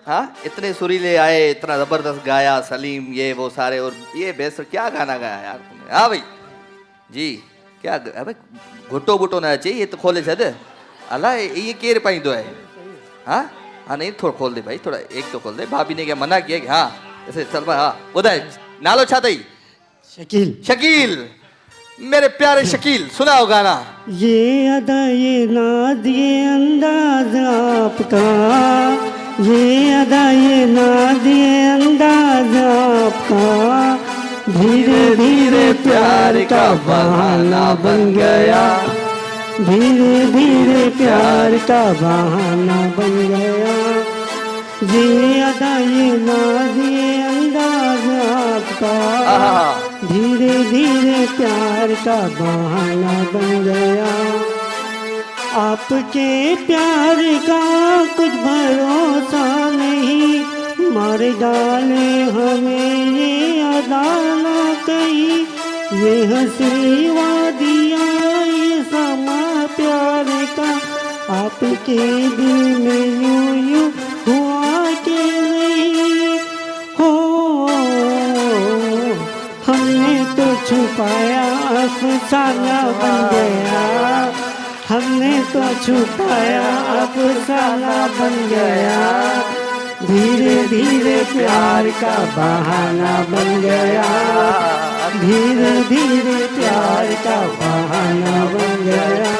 हाँ इतने सुरीले आए, इतना जबरदस्त गाया सलीम, ये वो सारे, और ये बेस्ट क्या गाना गाया यार तुमने। हाँ भाई जी क्या अबे घुटो बुटो ना चाहिए, ये तो खोले छद अला ये केर पाई दो है। हाँ हाँ नहीं थोड़ा खोल दे भाई, थोड़ा एक तो खोल दे। भाभी ने क्या मना किया कि हाँ ऐसे चल भाई। हाँ बुधाए नालो छा तई? शकील। शकील मेरे प्यारे शकील, सुनाओ गाना। ये अदा ये नाद ये अंदाज आपका, ये अदा ये नाद ये अंदाज आपका, धीरे धीरे प्यार का बहाना बन गया, धीरे धीरे प्यार का बहाना बन गया। ये अदा ये नाद ये अंदाज आपका, धीरे धीरे प्यार का बहाना बन गया। आपके प्यार का कुछ भरोसा नहीं, मार डाले हमें ये अदा ना कहीं, ये हंसी वादियाँ ये समा प्यार का, आपके दिल में यूं यूं हुआ कि नहीं हो। हमने तो छुपाया अफसाना बन गया, हमने तो छुपाया अफसाना बन गया, धीरे धीरे प्यार का बहाना बन गया, धीरे धीरे प्यार का बहाना बन गया।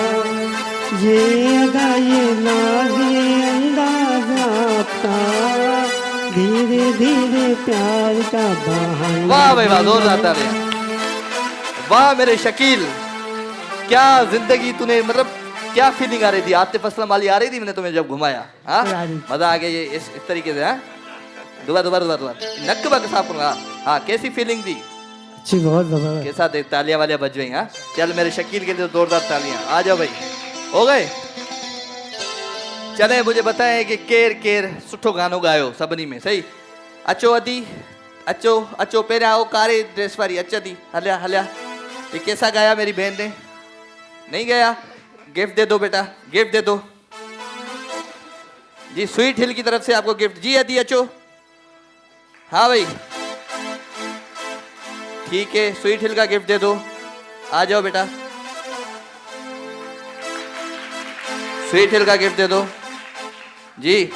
ये अदा ये नाज ये अंदाज आपका, धीरे धीरे प्यार का बहाना। वाह भाई वाह, जोरदार तालियां। वाह मेरे शकील, क्या जिंदगी तूने, मतलब क्या फीलिंग आ रही थी? आतिफ असलम वाली आ रही थी मैंने तुम्हें जब घुमाया? हाँ मजा आ गया ये इस तरीके से। हाँ दोबारा नक बक साफ करूंगा। हाँ कैसी फीलिंग थी? अच्छी, बहुत जबरदस्त। कैसा देख तालियां वालियां बज गई। हाँ चल मेरे शकील के लिए जोरदार तालियां। आ जाओ भाई, हो गए। चले मुझे बताएं कि केर केर सुठो गानो गायो सभिनी में, सही? अचो अदी अचो अचो पहिरियां आओ, कारे ड्रेस वारी अच अदी, हलिया हलिया। ये कैसा गाया मेरी बहन ने? नहीं गया? गिफ्ट दे दो बेटा, गिफ्ट दे दो जी। स्वीट हिल की तरफ से आपको गिफ्ट जी। अदी अचो। हाँ भाई ठीक है, स्वीट हिल का गिफ्ट दे दो। आ जाओ बेटा, स्वीट हिल का गिफ्ट दे दो जी।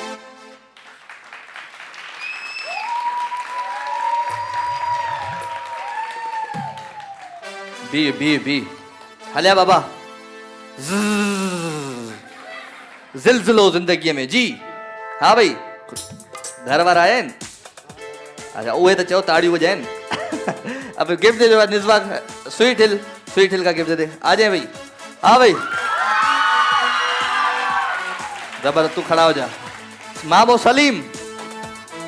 बी बी बी हलिया बाबा, जिलजिलो जिंदगी में जी। हाँ भाई घर वार आए न? अच्छा उहे तो चो ताड़ी हो जाए। अब गिफ्ट दे दो निस्वा, स्वीट हिल का गिफ्ट दे दे। आ जाए भाई। हाँ भाई जबर, तू खड़ा हो जा। मामो सलीम,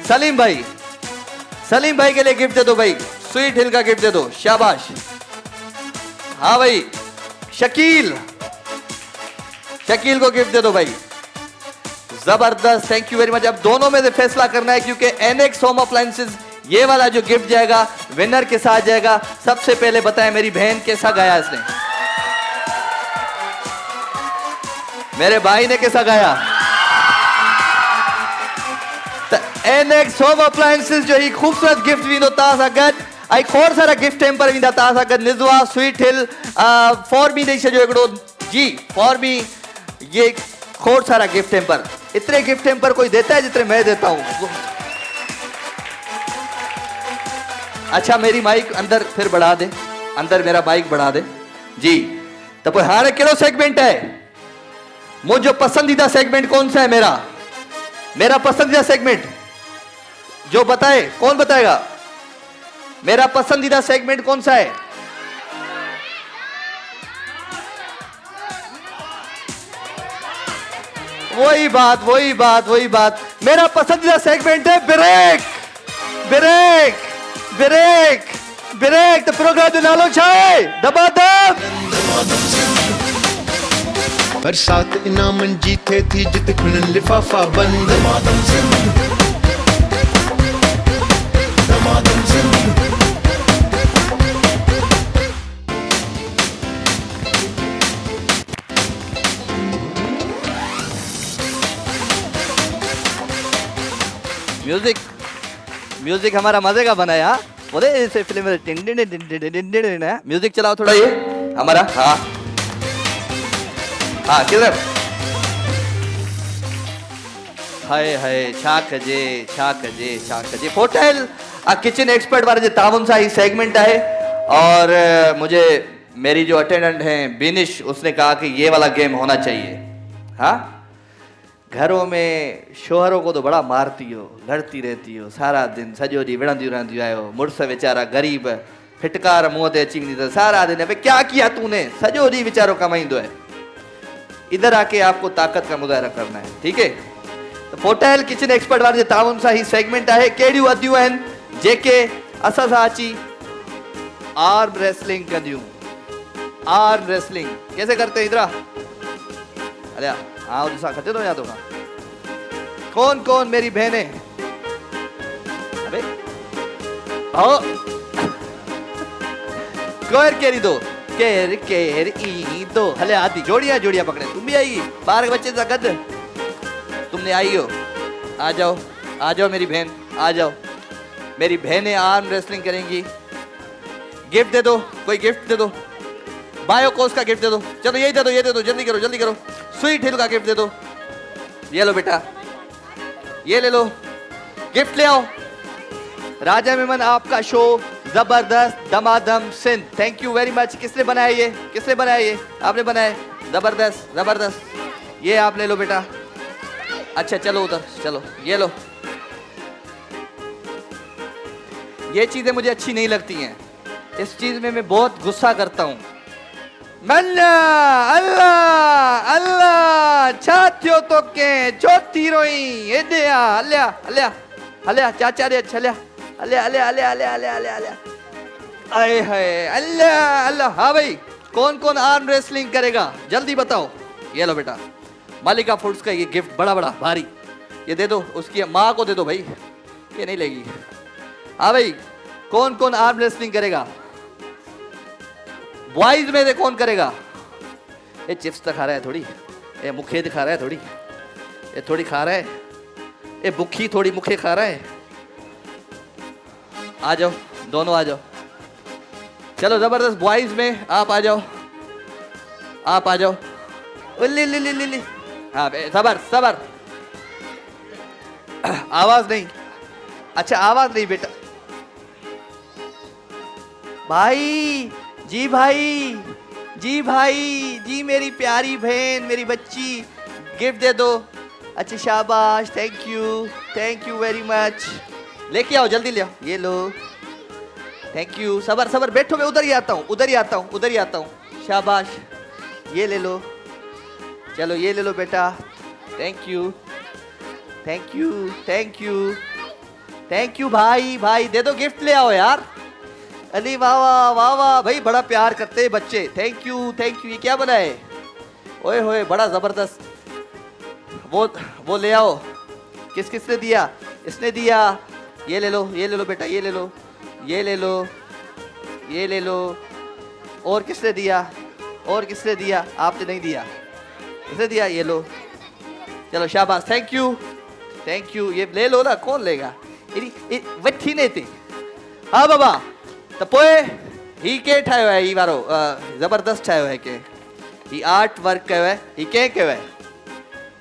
सलीम भाई के लिए गिफ्ट दे दो भाई, स्वीट हिल का गिफ्ट दे दो, शाबाश। हाँ भाई शकील को गिफ्ट दे दो भाई, जबरदस्त, थैंक यू वेरी मच। अब दोनों में से फैसला करना है क्योंकि एनेक्स होम अप्लायंसेस ये वाला जो गिफ्ट जाएगा विनर के साथ जाएगा। सबसे पहले बताएं मेरी बहन कैसा गाया इसने, मेरे भाई ने कैसा गाया? तो एनेक्स होम अप्लायंसेस जो ही खूबसूरत गिफ्ट विनो ता सां आई खोर सारा गिफ्ट टेम्पर विंदा ता सां निज़वा स्वीट हिल फॉर मी ॾेई छॾियो हिकिड़ो जी। फॉर मी ये खोर सारा गिफ्ट टेम्पर, इतने गिफ्ट टेम्पर कोई देता है जितने मैं देता हूं। अच्छा मेरी माइक अंदर फिर बढ़ा दे, अंदर मेरा माइक बढ़ा दे जी। तो कोई हाणे कहिड़ो सेगमेंट है? मुझे पसंदीदा सेगमेंट कौन सा है? मेरा पसंदीदा सेगमेंट जो बताए, कौन बताएगा? मेरा पसंदीदा सेगमेंट कौन सा है? वही बात। मेरा पसंदीदा सेगमेंट है ब्रेक। तो प्रोग्राम जो नालो छा है? दबादब। बरसात इनामन जीते थी जित खुलन लिफाफा बंद। म्यूजिक म्यूजिक हमारा मजे का बना है। हाँ बोले इसे फिल्म में म्यूजिक चलाओ थोड़ा ये हमारा। हाँ हाँ किधर हाय हाय छा कजे होटल किचन एक्सपर्ट वाले जो तावन सा ही सेगमेंट है। और मुझे मेरी जो अटेंडेंट हैं बिनिश उसने कहा कि ये वाला गेम होना चाहिए। हाँ घरों में शोहरों को तो बड़ा मारती हो लड़ती रहती हो सारा दिन सजो डी विढ़ंदी रहंदी आयो मुड़स बेचारा गरीब फिटकार मुंह ते अची वञी सारा दिन भाई क्या किया तूने सजो डी बेचारो कमाईंदो है। इधर आके आपको ताकत का मुजाहरा करना है ठीक है। तो होटल किचन एक्सपर्ट वाले ताउन सा ही सेगमेंट है केड़ियूं अदियूं आहिनि जेके असां सां अची आर्म रेसलिंग कंदियूं। आर्म रेसलिंग कैसे करते हैं इधर अरे हाँ उनसा खटे तो याद होगा। कौन कौन मेरी बहनें अबे ओ कोर केरी दो केर केर ई दो हले आदि जोड़ियां जोड़ियां पकड़े। तुम भी आएगी 12 बच्चे से गद तुमने आई हो। आ जाओ मेरी बहन आ जाओ। मेरी बहनें आर्म रेसलिंग करेंगी। गिफ्ट दे दो कोई गिफ्ट दे दो बायो कोर्स का गिफ्ट दे दो। चलो यही दे दो ये दे दो जल्दी करो स्वीट हिल का गिफ्ट दे दो। ये लो बेटा ये ले लो गिफ्ट ले आओ। राजा मेमन आपका शो जबरदस्त Damadam Sindh thank you very much. किसने बनाया ये आपने बनाया जबरदस्त। ये आप ले लो बेटा। अच्छा चलो उधर चलो ये लो। ये चीजें मुझे अच्छी नहीं लगती हैं। इस चीज में मैं बहुत गुस्सा करता हूँ। अल्लाह अल्लाह अल्लाह छात्यो तो के चौथी रोई एडिया अल्लाह चाचा रे छल्या अल्लाह आए हाय अल्लाह। हाँ भाई कौन कौन आर्म रेसलिंग करेगा जल्दी बताओ। ये लो बेटा मालिका फूड्स का ये गिफ्ट बड़ा भारी ये दे दो उसकी माँ को दे दो भाई ये नहीं लेगी। हाँ भाई कौन कौन आर्म रेसलिंग करेगा बॉयज में से कौन करेगा। ये चिप्स तो खा रहा है थोड़ी ये मुखे दिखा रहा है थोड़ी ये थोड़ी खा रहा है ये बुखी थोड़ी मुखे खा रहा है। आ जाओ दोनों आ जाओ। चलो जबरदस्त बॉयज में आप आ जाओ लिली। हाँ सबर आवाज नहीं। अच्छा आवाज नहीं बेटा भाई जी मेरी प्यारी बहन मेरी बच्ची गिफ्ट दे दो। अच्छा शाबाश थैंक यू वेरी मच। लेके आओ जल्दी ले आओ ये लो थैंक यू। सबर बैठो मैं उधर ही आता हूँ। शाबाश ये ले लो चलो ये ले लो बेटा थैंक यू भाई दे दो गिफ्ट ले आओ यार। अली वाह भाई बड़ा प्यार करते हैं बच्चे थैंक यू। ये क्या बना है ओए होए बड़ा जबरदस्त। वो ले आओ किसने दिया इसने दिया। ये ले लो बेटा ये ले लो। और किसने दिया आपने नहीं दिया इसने दिया ये लो चलो शाबाश थैंक यू। ये ले लो ना कौन लेगा वठी नहीं थी। हाँ बाबा तो पोए ही के ठायो है वारो जबरदस्त ठायो है के ही आर्ट वर्क कयो है ही के कयो है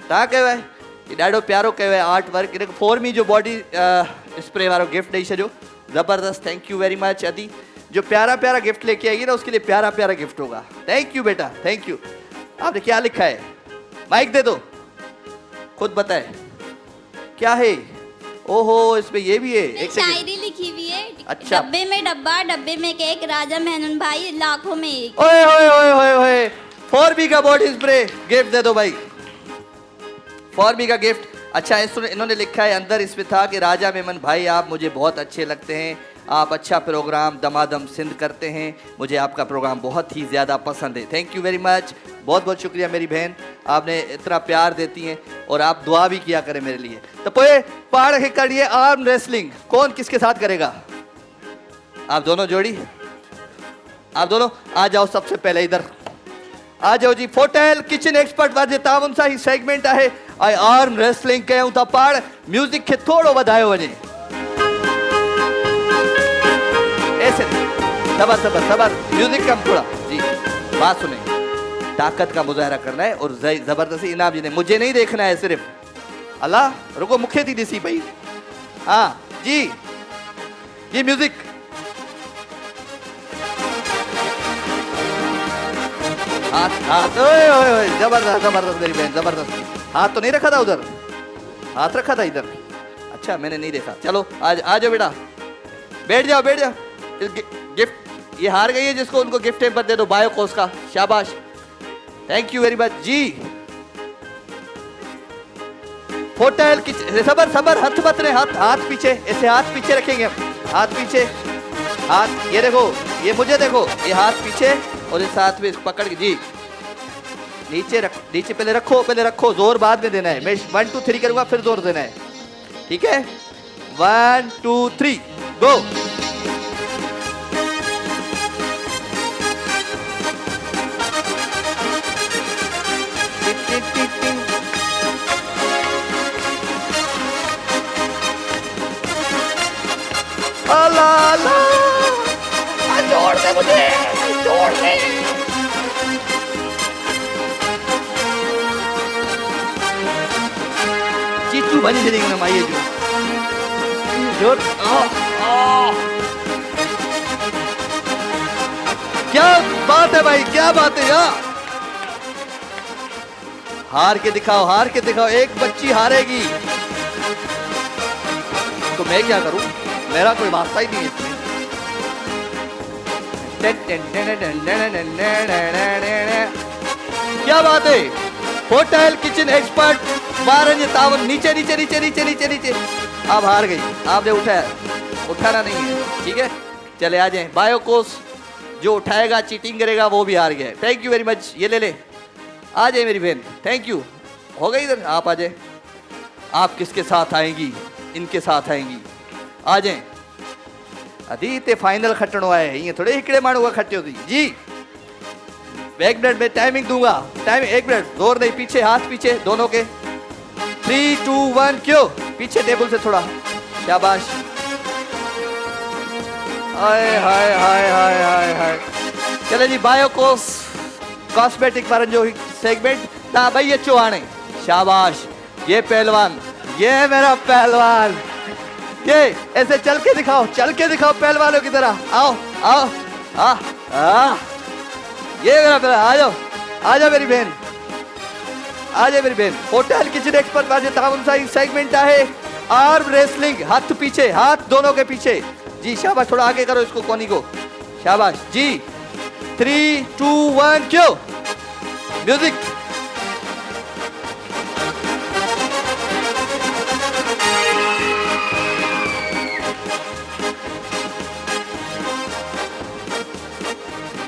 ता कयो है ये ॾाढो प्यारो कयो है art work. In for me जो बॉडी स्प्रे वारो गिफ्ट ॾेई छॾियो जबरदस्त थैंक यू वेरी मच। अदी जो प्यारा गिफ्ट लेके आएगी ना उसके लिए प्यारा गिफ्ट होगा। थैंक यू बेटा थैंक यू। आपने क्या लिखा है माइक दे दो खुद बताए क्या है। ओहो इसमें ये भी है एक शायरी लिखी हुई है। अच्छा डब्बे में डब्बा डब्बे में केक राजा मेनन भाई लाखों में एक। ओए 4B का बॉडी स्प्रे गिफ्ट दे दो भाई 4B का गिफ्ट। अच्छा इन्होंने लिखा है अंदर इसमें था कि राजा मेमन भाई आप मुझे बहुत अच्छे लगते हैं आप अच्छा प्रोग्राम दमादम सिंध करते हैं मुझे आपका प्रोग्राम बहुत ही ज़्यादा पसंद है। थैंक यू वेरी मच बहुत शुक्रिया मेरी बहन आपने इतना प्यार देती हैं और आप दुआ भी किया करें मेरे लिए। तो पोए पहाड़ के करिए आर्म रेसलिंग कौन किसके साथ करेगा। आप दोनों जोड़ी आप दोनों आ जाओ सबसे पहले इधर आ जाओ जी होटल किचन एक्सपर्ट वाजे तावन सां ही सेगमेंट आहे ऐं आर्म रेसलिंग कयूं था पाण म्यूजिक खे थोड़ो वधायो वञे ऐसे सबर सबर सबर म्यूजिक कम थोड़ा जी बात सुने ताकत का मुजाहरा करना है और जबरदस्ती इनाम जीने मुझे नहीं देखना है सिर्फ अल्लाह रुको मुखे थी दिसी भाई हाँ जी ये म्यूजिक हाथ हाथ ओए ओए ओए जबरदस्त जबरदस्त मेरी बहन जबरदस्त हाथ तो नहीं रखा था उधर हाथ रखा था इधर अच्छा मैंने नहीं देखा चलो आज आ जाओ बेटा बैठ जाओ गिफ्ट ये हार गई है जिसको उनको गिफ्ट टेम्पर दे दो बायोकोस का शाबाश थैंक यू वेरी मच जी होटल की सबर सबर हाथ मत रहे हाथ हाथ पीछे ऐसे हाथ पीछे रखेंगे हम हाथ पीछे हाथ ये देखो ये मुझे देखो ये हाथ पीछे और इस हाथ में पकड़ के जी नीचे रख नीचे पहले रखो जोर बाद में देना है मैं 1 2 3 करूंगा फिर जोर देना है ठीक है 1 2 3 गो जोड़ दे मुझे जोड़ दे चीचू बनी देंगे ना माइए जो क्या बात है भाई क्या बात है यार हार के दिखाओ एक बच्ची हारेगी तो मैं क्या करूं मेरा कोई वास्ता ही नहीं है इसमें क्या बात है होटल किचन एक्सपर्ट बारह तावन नीचे नीचे नीचे नीचे नीचे नीचे आप हार गई आपने उठाना नहीं है ठीक है चले आ जाएं बायोकोस जो उठाएगा चीटिंग करेगा वो भी हार गया थैंक यू वेरी मच ये ले आ जाए मेरी बहन थैंक यू हो गई इधर आप आ जाए आप किसके साथ आएंगी इनके साथ आएंगी आ जाए अभी ते फाइनल खटणो है ये थोड़े हिकड़े माण्हू का खटियो थी जी 1 मिनट में टाइमिंग दूंगा टाइमिंग 1 मिनट जोर नहीं पीछे हाथ पीछे दोनों के 3 2 1 क्यों पीछे टेबल से थोड़ा शाबाश हाय हाय हाय हाय हाय हाय चले जी बायोकोस कॉस्मेटिक वारन जो सेगमेंट ता भाई अचो हाणे शाबाश ये पहलवान ये मेरा पहलवान ये ऐसे चल के दिखाओ पहलवानों की तरह आओ आओ ये मेरा पहलवान आ जाओ मेरी बहन होटल किचन एक्सपर्ट वाजे तावन साई सेगमेंट है आर्म रेसलिंग हाथ पीछे हाथ दोनों के पीछे जी शाबाश थोड़ा आगे करो इसको कोनी को शाबाश जी 3 2 1 क्यों म्यूजिक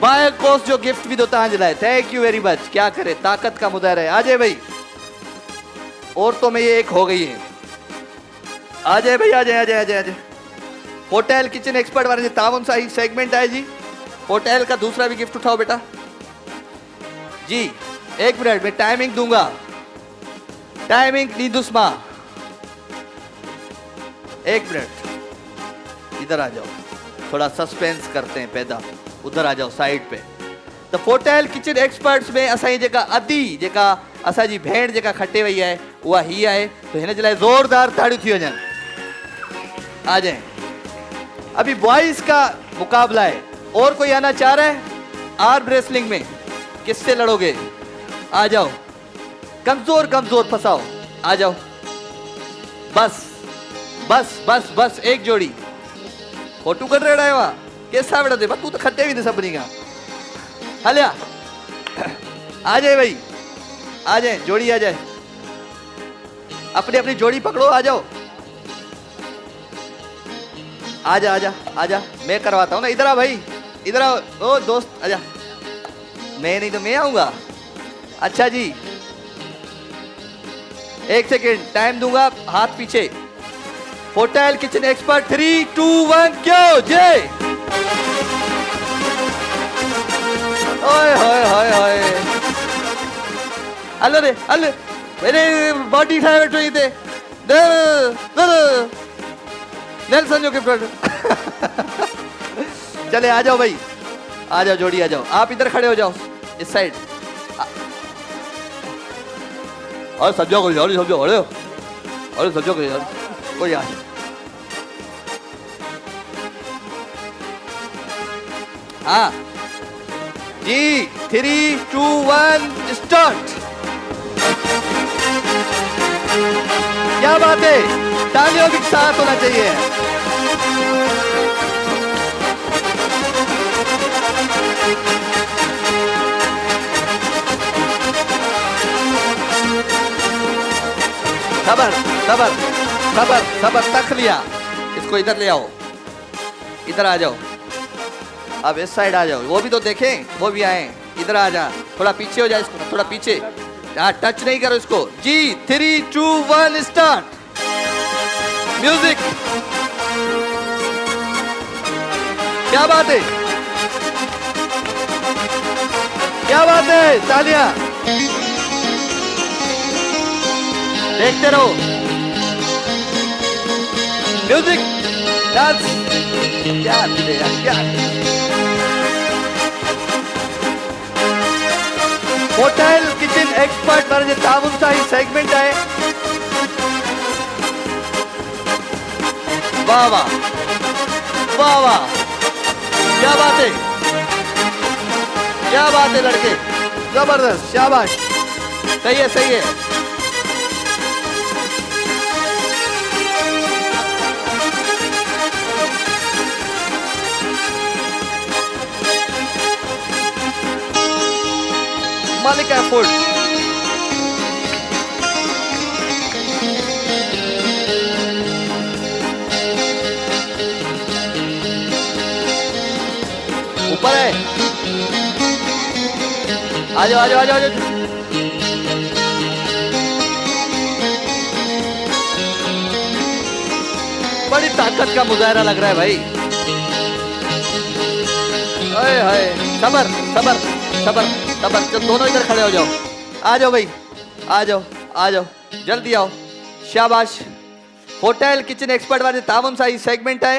बायोकोस जो गिफ्ट भी देता है थैंक यू वेरी मच क्या करे ताकत का मुजाहरा है आ जाए भाई और तो में ये एक हो गई है आ जाए भाई आ जाए होटल किचन एक्सपर्ट वाले तावन सा ही सेगमेंट है जी होटल का दूसरा भी गिफ्ट उठाओ बेटा जी 1 मिनट में टाइमिंग दूंगा टाइमिंग दी दुस्मा 1 मिनट इधर आ जाओ थोड़ा सस्पेंस करते हैं पैदा उधर आ जाओ साइड पे द होटल किचन एक्सपर्ट्स में असाई जेका अदी जेका असाजी भेड़ जेका खटे वही है वह ही है तो हिन जे लाइ जोरदार ताड़ियों थी वजन आ जाए अभी बॉयज का मुकाबला है और कोई आना चाह रहा है आर्म रेसलिंग में किससे लड़ोगे आ जाओ कमजोर फंसाओ आ जाओ बस बस बस बस एक जोड़ी फोटू कर रहा है वहाँ कैसा बेटा दे तू तो खट्टे भी नहीं सबनी का हलिया आ जाए भाई आ जाए जोड़ी आ जाए अपनी अपनी जोड़ी पकड़ो आ जाओ आजा मैं करवाता हूँ ना इधर आ भाई इधर आओ ओ दोस्त आजा मैं नहीं तो मैं आऊंगा अच्छा जी 1 सेकेंड टाइम दूंगा हाथ पीछे होटल किचन एक्सपर्ट 3 2 1 क्यों जय ओए होए होए होए अल्ले अल्ले मेरे बॉडी ठाए बैठो इते नेल्सन जो गिफ्ट चले आ जाओ भाई, आ जाओ जोड़ी आ जाओ। आप इधर खड़े हो जाओ इस साइड। और सब जाओ अरे सब जाओ अरे सब जाओ यार कोई आ हाँ जी 3, 2, 1 स्टार्ट। क्या बात है, तालियों के साथ होना चाहिए। सबर सबर सबर सबर तक लिया, इसको इधर ले आओ, इधर आ जाओ। अब इस साइड आ जाओ, वो भी तो देखें, वो भी आए। इधर आ जा, थोड़ा पीछे हो जाए, इसको थोड़ा पीछे, टच नहीं करो इसको। जी 3, 2, 1 स्टार्ट। म्यूजिक। क्या बात है, क्या बात है, तालियां। देखते रहो, म्यूजिक डांस। क्या क्या होटल किचन एक्सपर्ट माझे ताबूचा ही सेगमेंट आहे। वाह वाह वाह वाह, क्या बात है, क्या बात है लड़के, जबरदस्त, शाबाश, सही है सही है। मालिक है फूड। ऊपर है, आ जाओ आ जाओ आ जाओ आ जाओ। बड़ी ताकत का मुजाहरा लग रहा है भाई। हाय हाय, सबर सबर सबर सबर, जब दोनों इधर खड़े हो जाओ। आ जाओ भाई, आ जाओ आ जाओ, जल्दी आओ, शाबाश। होटल किचन एक्सपर्ट वाले तावन सा ही सेगमेंट है।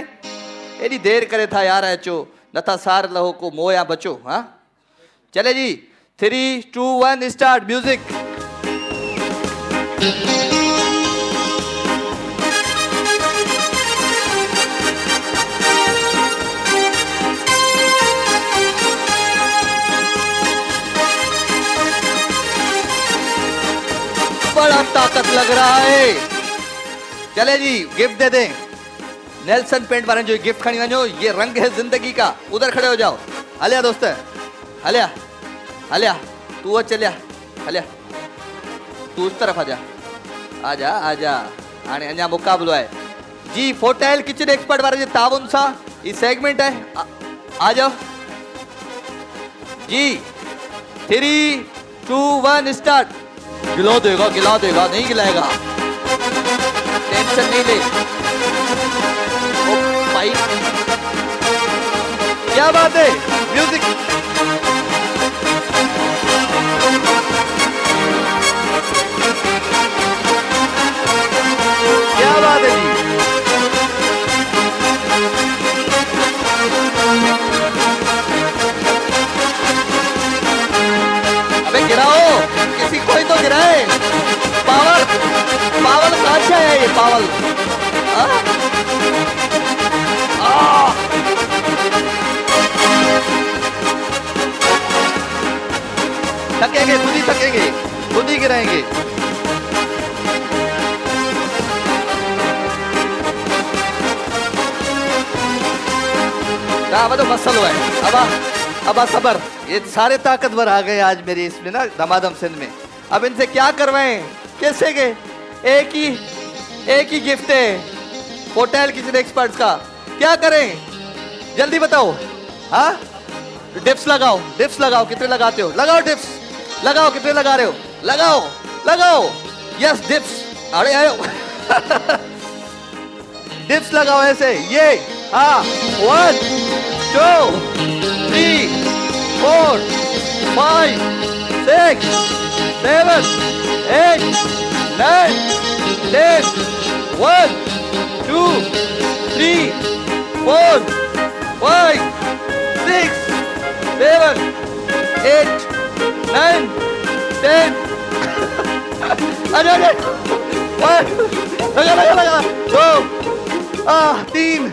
एडी देर करे था यार, अचो नथा सार लहो को मोया बचो। हाँ चले जी 3, 2, 1 स्टार्ट। म्यूजिक। बड़ा ताकत लग रहा है। चले जी गिफ्ट दे दें। नेल्सन पेंट वाले जो गिफ्ट खड़ी वञो, ये रंग है जिंदगी का। उधर खड़े हो जाओ। हलिया दोस्त, हलिया हलिया, तू वो चलिया, हलिया तू उस तरफ आजा, आजा आजा। हाणे अञा मुकाबलो है जी। होटल किचन एक्सपर्ट वाले ताउन सा ये सेगमेंट है। आ जाओ जी 3, 2, 1 स्टार्ट। गिला देगा नहीं गिलाएगा, टेंशन नहीं ले। ओ भाई क्या बात है, म्यूजिक। क्या बात है जी। अबे गिराओ, किसी कोई तो गिराए। पावल पावल कहाँ से आया ये पावल? थकेंगे, खुद ही थकेंगे, खुद ही गिराएंगे। अब तो मसल हुआ है। अब सबर, ये सारे ताकतवर आ गए आज मेरी इसमें ना दमादम सिंध में। अब इनसे क्या करवाएं, कैसे गए? एक ही गिफ्ट है होटल किचन एक्सपर्ट्स का। क्या करें जल्दी बताओ। हाँ डिप्स लगाओ, डिप्स लगाओ। कितने लगाते हो? लगाओ डिप्स, लगाओ। कितने लगा रहे हो? लगाओ लगाओ। यस डिप्स, अरे आयो डिप्स लगाओ ऐसे। ये हाँ 1, 2, 3, 4, 5, 6, 7 8 9 10 1 2 3 4 5 6 7 8 9 10 आजा आजा लगा 2 3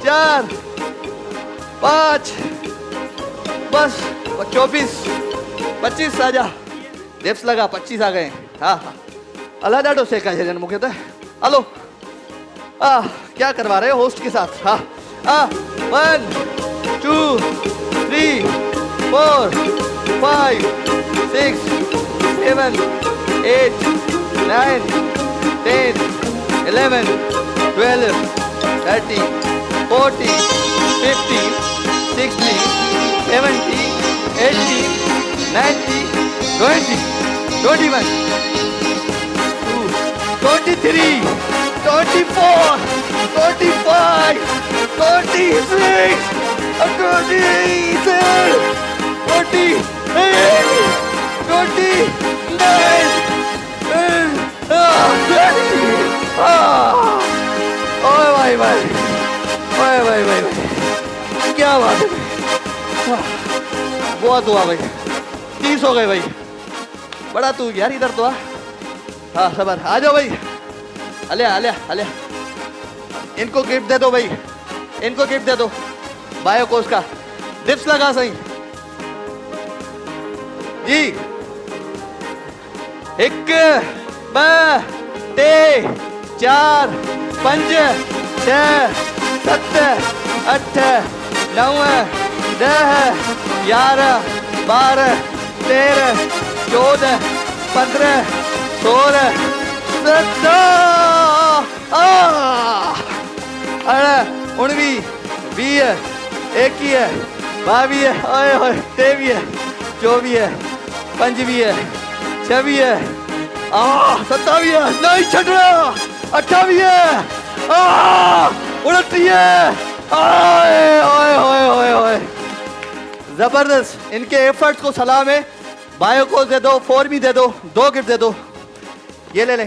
4 5 बस 24 25 आजा डिप्स लगा 25 आ गए हाँ हाँ अल्लाह डाडो सेका है जन मुखे तो हेलो क्या करवा रहे हो होस्ट के साथ हाँ 1 2 3 4 5 6 7 8 9 10 11 12 13 14 15 16 17 18 19 20 21 23 24 25 26 27 28 29 ओए भाई भाई ओए भाई भाई क्या बात है बहुत हुआ भाई 30 हो गए भाई बड़ा तू यार इधर तो हाँ सबर आ जाओ भाई अलिया अलिया अलिया इनको गिफ्ट दे दो भाई इनको गिफ्ट दे दो बायोकोस का डिप्स लगा सही जी 1 2 3 4 5 6 7 8 9 10 11 12 13 14 15 16 17 अरे 19 20 21 22 ओए ओए 23 24 25 26 27 नहीं छड़ रहा 28 29 ओए ओए ओए ओए जबरदस्त इनके एफर्ट्स को सलाम है बायोकोस दे दो 4 दे दो 2 गिफ्ट दे दो ये ले ले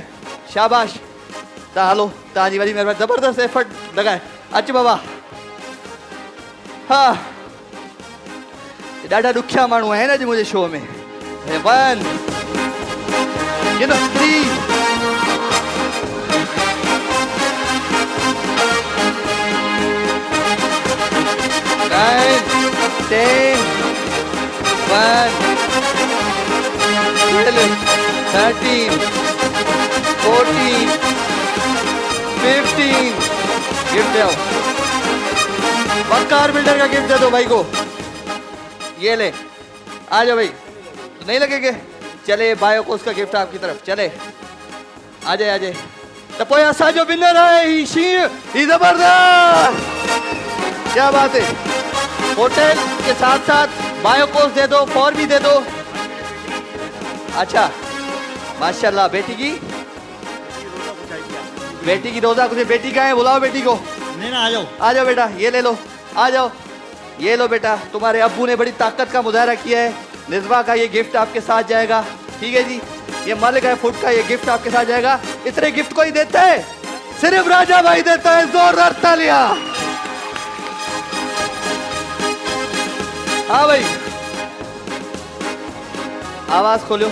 शाबाश ता हलो ताजी वाली मेरे जबरदस्त एफर्ट लगाए अच्छा बाबा हाँ ॾाढा ॾुखिया माण्हू आहिनि अॼु मुंहिंजे शो में 1 you know 3 9 10 1 12 13 14 15 गिफ्ट दो बक्कार बिल्डर का गिफ्ट दे दो भाई को ये ले आ जाओ भाई नहीं लगेंगे चले बायोकोस का गिफ्ट आपकी तरफ चले आ जाए तो कोई ऐसा जो विनर है ही जबरदस्त क्या बात है होटल के साथ साथ बायोकोस दे दो 4 भी दे दो अच्छा माशाल्लाह बेटी की रोजा कुछ बेटी का है बुलाओ बेटी को नहीं ना आ जाओ बेटा ये ले लो आ जाओ ये लो बेटा तुम्हारे अब्बू ने बड़ी ताकत का मुजाहरा किया है निज़्वा का ये गिफ्ट आपके साथ जाएगा ठीक है जी ये मालिक है फूड का ये गिफ्ट आपके साथ जाएगा इतने गिफ्ट कोई देता है सिर्फ राजा भाई देता है जोरदार तालियां हाँ भाई आवाज खोलो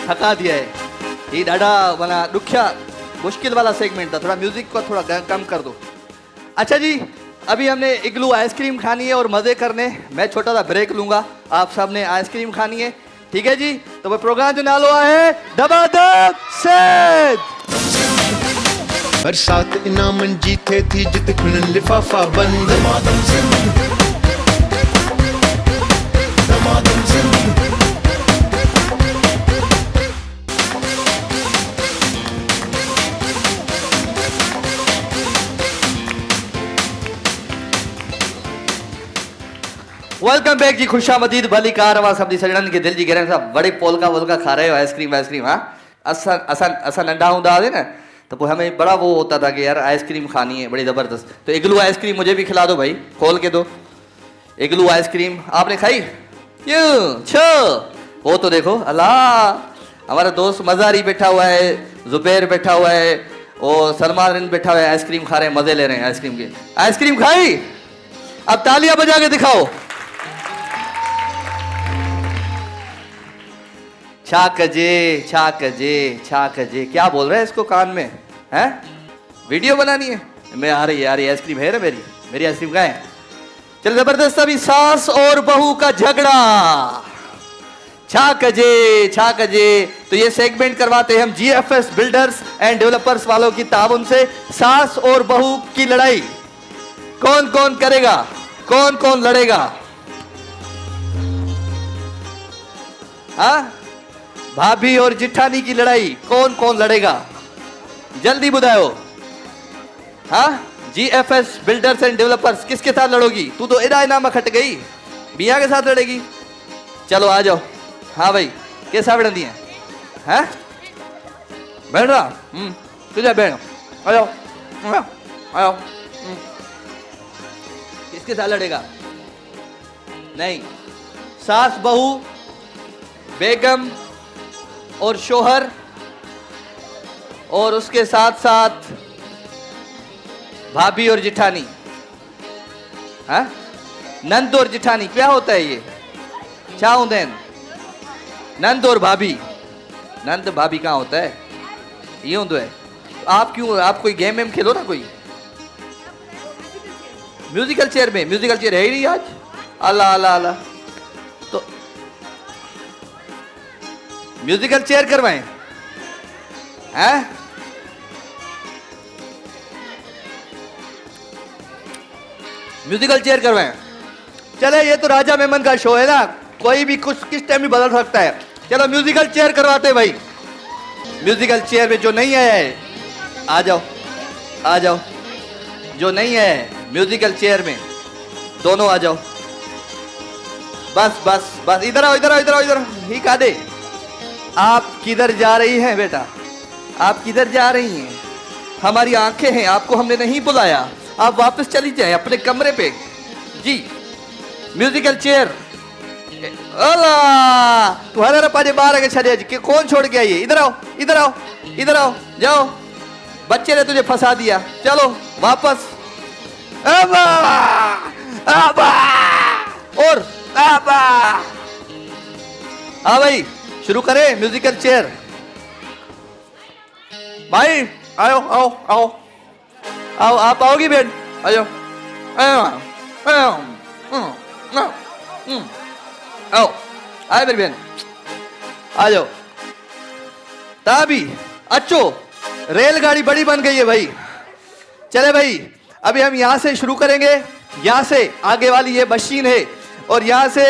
थका दिया है ये डाडा वाला दुखिया मुश्किल वाला सेगमेंट था थोड़ा म्यूजिक को थोड़ा कम कर दो अच्छा जी अभी हमने इग्लू आइसक्रीम खानी है और मजे करने मैं छोटा सा ब्रेक लूंगा आप सब ने आइसक्रीम खानी है ठीक है जी तो वो प्रोग्राम जो नालो है दबादब सैद बरसात इनामन जीते थी जित खुनन लिफाफा बंद वेलकम बैक जी खुशामदीद भली कार आवाज सब्जी सजणन के दिल जी गहराई सां बड़े पोलका खा रहे हो आइसक्रीम हाँ असा नंढा हूंदा हुआसीं न तो वो हमें बड़ा वो होता था कि यार आइसक्रीम खानी है बड़ी ज़बरदस्त तो इग्लू आइसक्रीम मुझे भी खिला दो भाई खोल के दो इग्लू आइसक्रीम आपने खाई क्यों छो वो तो देखो अल्लाह हमारा दोस्त मजारी बैठा हुआ है, जुबैर बैठा हुआ है, और सलमान बैठा हुआ है, आइसक्रीम खा रहे हैं, मजे ले रहे हैं आइसक्रीम के। आइसक्रीम खाई? अब तालियां बजा के दिखाओ। छाकजे छाकजे छाकजे, क्या बोल रहे हैं इसको कान में? हैं वीडियो बनानी है? मैं आ रही आइसक्रीम है ना मेरी, मेरी आइसक्रीम कहाँ है? चल जबरदस्त। अभी सास और बहू का झगड़ा, छाकजे छाकजे। तो ये सेगमेंट करवाते हैं हम GFS बिल्डर्स एंड डेवलपर्स वालों की ताउन से। सास और बहू की लड़ाई कौन कौन करेगा, कौन कौन लड़ेगा? हाँ, भाभी और जिठानी की लड़ाई कौन कौन लड़ेगा? जल्दी बुधाओ। हाँ, GFS बिल्डर्स एंड डेवलपर्स किसके साथ लड़ोगी? तू तो इदा इनामा खट गई, बिया के साथ लड़ेगी। चलो आ जाओ। हाँ भाई, कैसा बढ़ती है? हैं बैठ रहा? तुझे बैठ, आ जाओ आ जाओ। किसके साथ लड़ेगा? नहीं, सास बहू, बेगम और शोहर, और उसके साथ साथ भाभी और जिठानी। हाँ, नंद और जिठानी क्या होता है ये? क्या होते हैं नंद और भाभी? नंद भाभी कहाँ होता है? ये होता है। आप क्यों, आप कोई गेम वेम खेलो ना कोई म्यूजिकल चेयर में। म्यूजिकल चेयर है ही नहीं आज। अल्लाह अल्लाह अल्लाह, तो म्यूजिकल चेयर करवाएं? हैं? म्यूजिकल चेयर करवाएं? चले, ये तो राजा मेमन का शो है ना, कोई भी कुछ किस टाइम भी बदल सकता है। चलो म्यूजिकल चेयर करवाते भाई। म्यूजिकल चेयर में जो नहीं है आ जाओ, आ जाओ। जो नहीं है म्यूजिकल चेयर में दोनों आ जाओ। बस बस बस, इधर आओ इधर आओ इधर आओ इधर। ही कहा दे, आप किधर जा रही हैं बेटा? आप किधर जा रही हैं? हमारी आंखें हैं, आपको हमने नहीं बुलाया। आप वापस चली जाएं अपने कमरे पे जी। Musical chair. अल्लाह, तुम्हारा पाजे बाहर आके छड़े जी, कौन छोड़ के आई है? इधर आओ इधर आओ इधर आओ, जाओ। बच्चे ने तुझे फंसा दिया, चलो वापस। अबा अबा और अबा। हाँ भाई, शुरू करें म्यूजिकल चेयर। भाई आओ आओ आओ आओ, आप आओगी बेन? आ जाओ आओ, आए मेरी बहन, आ जाओ। ताबी अच्छो, रेलगाड़ी बड़ी बन गई है भाई। चले भाई, अभी हम यहां से शुरू करेंगे। यहां से आगे वाली ये मशीन है, और यहां से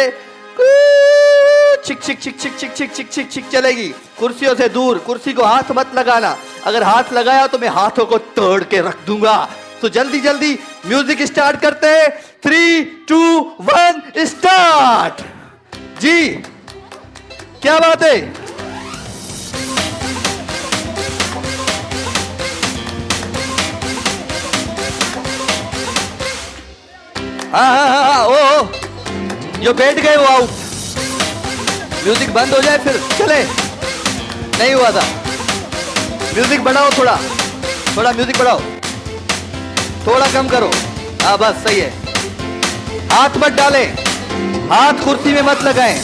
चिक चिक चिक चिक चिक चिक चिक चिक चिक चलेगी। कुर्सियों से दूर, कुर्सी को हाथ मत लगाना। अगर हाथ लगाया तो मैं हाथों को तोड़ के रख दूंगा। तो जल्दी जल्दी म्यूजिक स्टार्ट करते हैं। 3, 2, 1 स्टार्ट। जी क्या बात है? हाँ, ओ जो बैठ गए वो आउट। म्यूजिक बंद हो जाए फिर चले। नहीं हुआ था। म्यूजिक बढ़ाओ, थोड़ा थोड़ा म्यूजिक बढ़ाओ, थोड़ा कम करो। हाँ बस सही है। हाथ मत डालें, हाथ कुर्सी में मत लगाएं।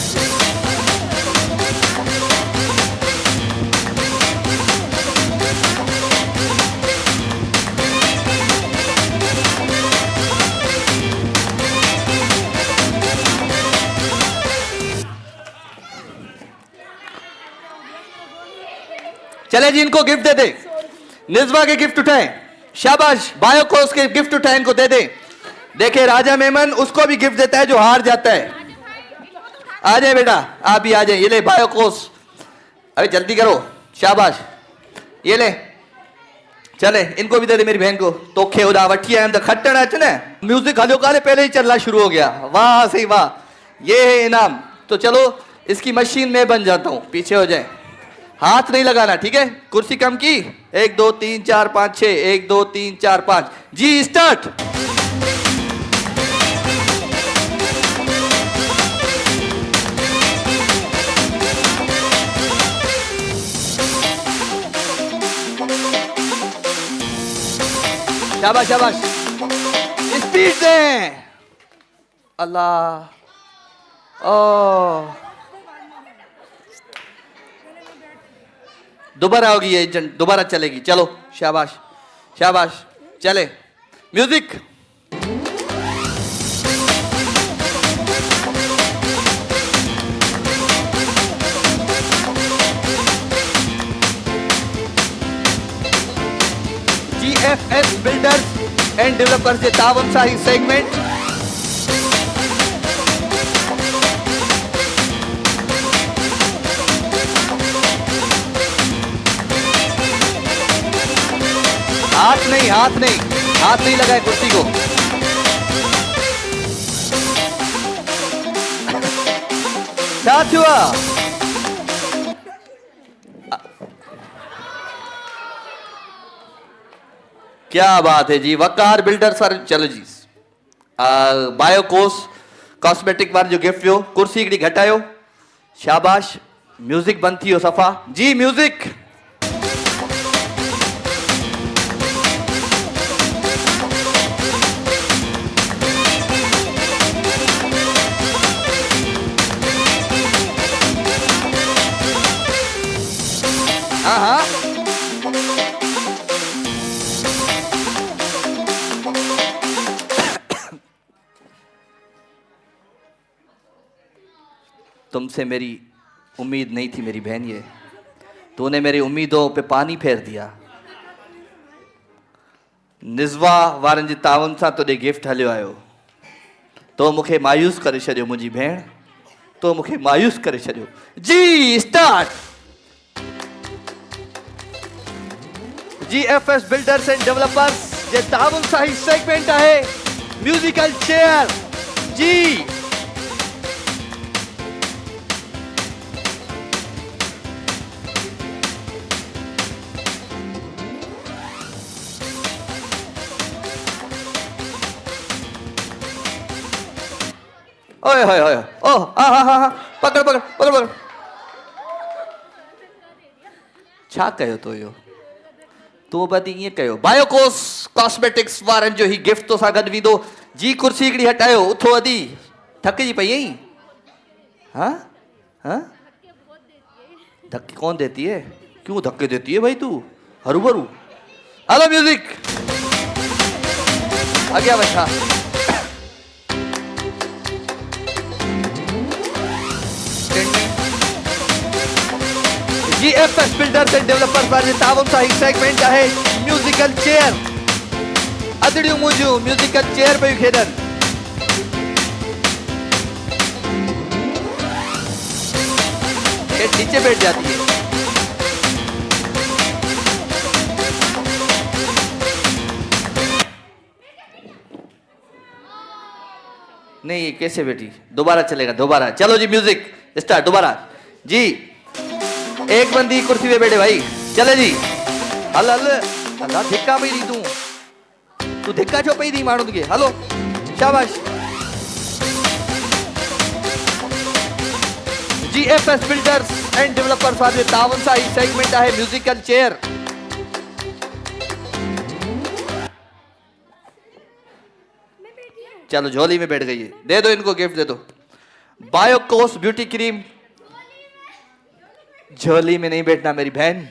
चले जी, इनको गिफ्ट दे दे। निज़्वा के गिफ्ट उठाएं। शाबाश, बायो को उसके गिफ्ट उठाएं, इनको दे दे। देखे राजा मेमन उसको भी गिफ्ट देता है जो हार जाता है। आ जाए बेटा, आप भी आ जाए। ये ले बायो कोस, अरे जल्दी करो। शाबाश, ये ले। चले, इनको भी दे दे मेरी बहन को। तो खेवदा वठिया हम तो खट्टन है ना। म्यूजिक हलो काले पहले ही चलना शुरू हो गया। वाह सही वाह, ये है इनाम। तो चलो इसकी मशीन में बन जाता हूं, पीछे हो जाए। हाथ नहीं लगाना, ठीक है? कुर्सी कम की। 1 2 3 4 5 6, 1 2 3 4 5 जी स्टार्ट। शाबाश शाबाश, स्पीड दें। अल्लाह, ओ दोबारा होगी ये, दोबारा चलेगी। चलो शाबाश शाबाश, चले music. GFS builders and developers जे तावन सां ही सेगमेंट हाथ नहीं, हाथ नहीं, हाथ नहीं लगाए कुर्सी को। क्या हुआ? क्या बात है जी, वकार बिल्डर सर। चलो जी, बायोकोस कॉस्मेटिक वार जो गिफ्ट हो, कुर्सी हिकिड़ी घटायो। शाबाश, म्यूजिक बंद थी सफ़ा जी, म्यूजिक। हाँ हाँ, तुमसे मेरी उम्मीद नहीं थी मेरी बहन, ये तूने मेरी उम्मीदों पे पानी फेर दिया। निज़वा वारनि जे तावन सां तोॾे गिफ्ट हलियो आयो, तो मूंखे मायूस करे छॾियो मुंहिंजी भेण, तो मूंखे मायूस करे छॾियो जी। Start. GFS builders and developers जे तावन सां ही सेगमेंट आहे म्यूजिकल चेयर जी। ओए होए होए, ओ हाँ हाँ हाँ, पकड़ पकड़ पकड़ पकड़। छा कयो तो यो? तू बदी ये कयो। बायोकोस कॉस्मेटिक्स वारनि जो ही गिफ्ट तो सा गड वीदो जी। कुर्सी हिकिड़ी हटायो, उथो अदी, थकिजी पई आई। हाँ हाँ, धक्के कौन देती है? क्यों धक्के देती है भाई तू? हरू भरू। हेलो म्यूजिक, आगे बैठा। GFS बिल्डर्स एंड डेवलपर्स वाले तावन सां ही सेगमेंट आहे म्यूजिकल चेयर। अदड़ियूं मुंहिंजूं म्यूजिकल चेयर पयूं खेॾनि। नीचे बैठ जाती है। नहीं, ये कैसे बैठी? दोबारा चलेगा, दोबारा। चलो जी, म्यूजिक स्टार्ट, दोबारा जी। एक बंदी कुर्सी पे बैठे भाई, चले जी। हल हल, अल्लाह धिक्का पई दी तू धिक्का छो पई दी माण्हुनि खे? हलो शाबाश। GFS बिल्डर्स एंड डेवलपर्स वाले तावन सां ही सेगमेंट आहे म्यूजिकल चेयर। चलो, झोली में बैठ गई है, दे दो इनको गिफ्ट, दे दो। बायोकोस ब्यूटी क्रीम। झोली में नहीं बैठना मेरी बहन,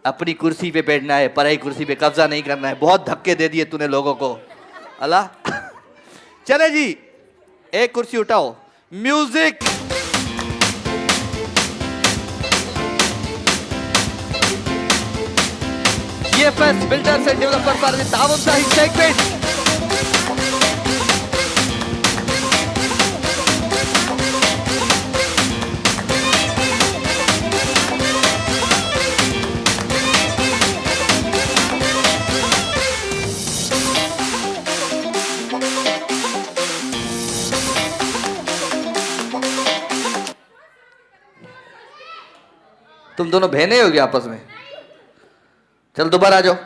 अपनी कुर्सी पे बैठना है, पराई कुर्सी पे कब्जा नहीं करना है। बहुत धक्के दे दिए तूने लोगों को, अल्लाह। चले जी, एक कुर्सी उठाओ, music. GFS builders and developers वाले तावन सां ही सेगमेंट। तुम दोनों बहने हो गए आपस में? चल दोबारा आ जाओ।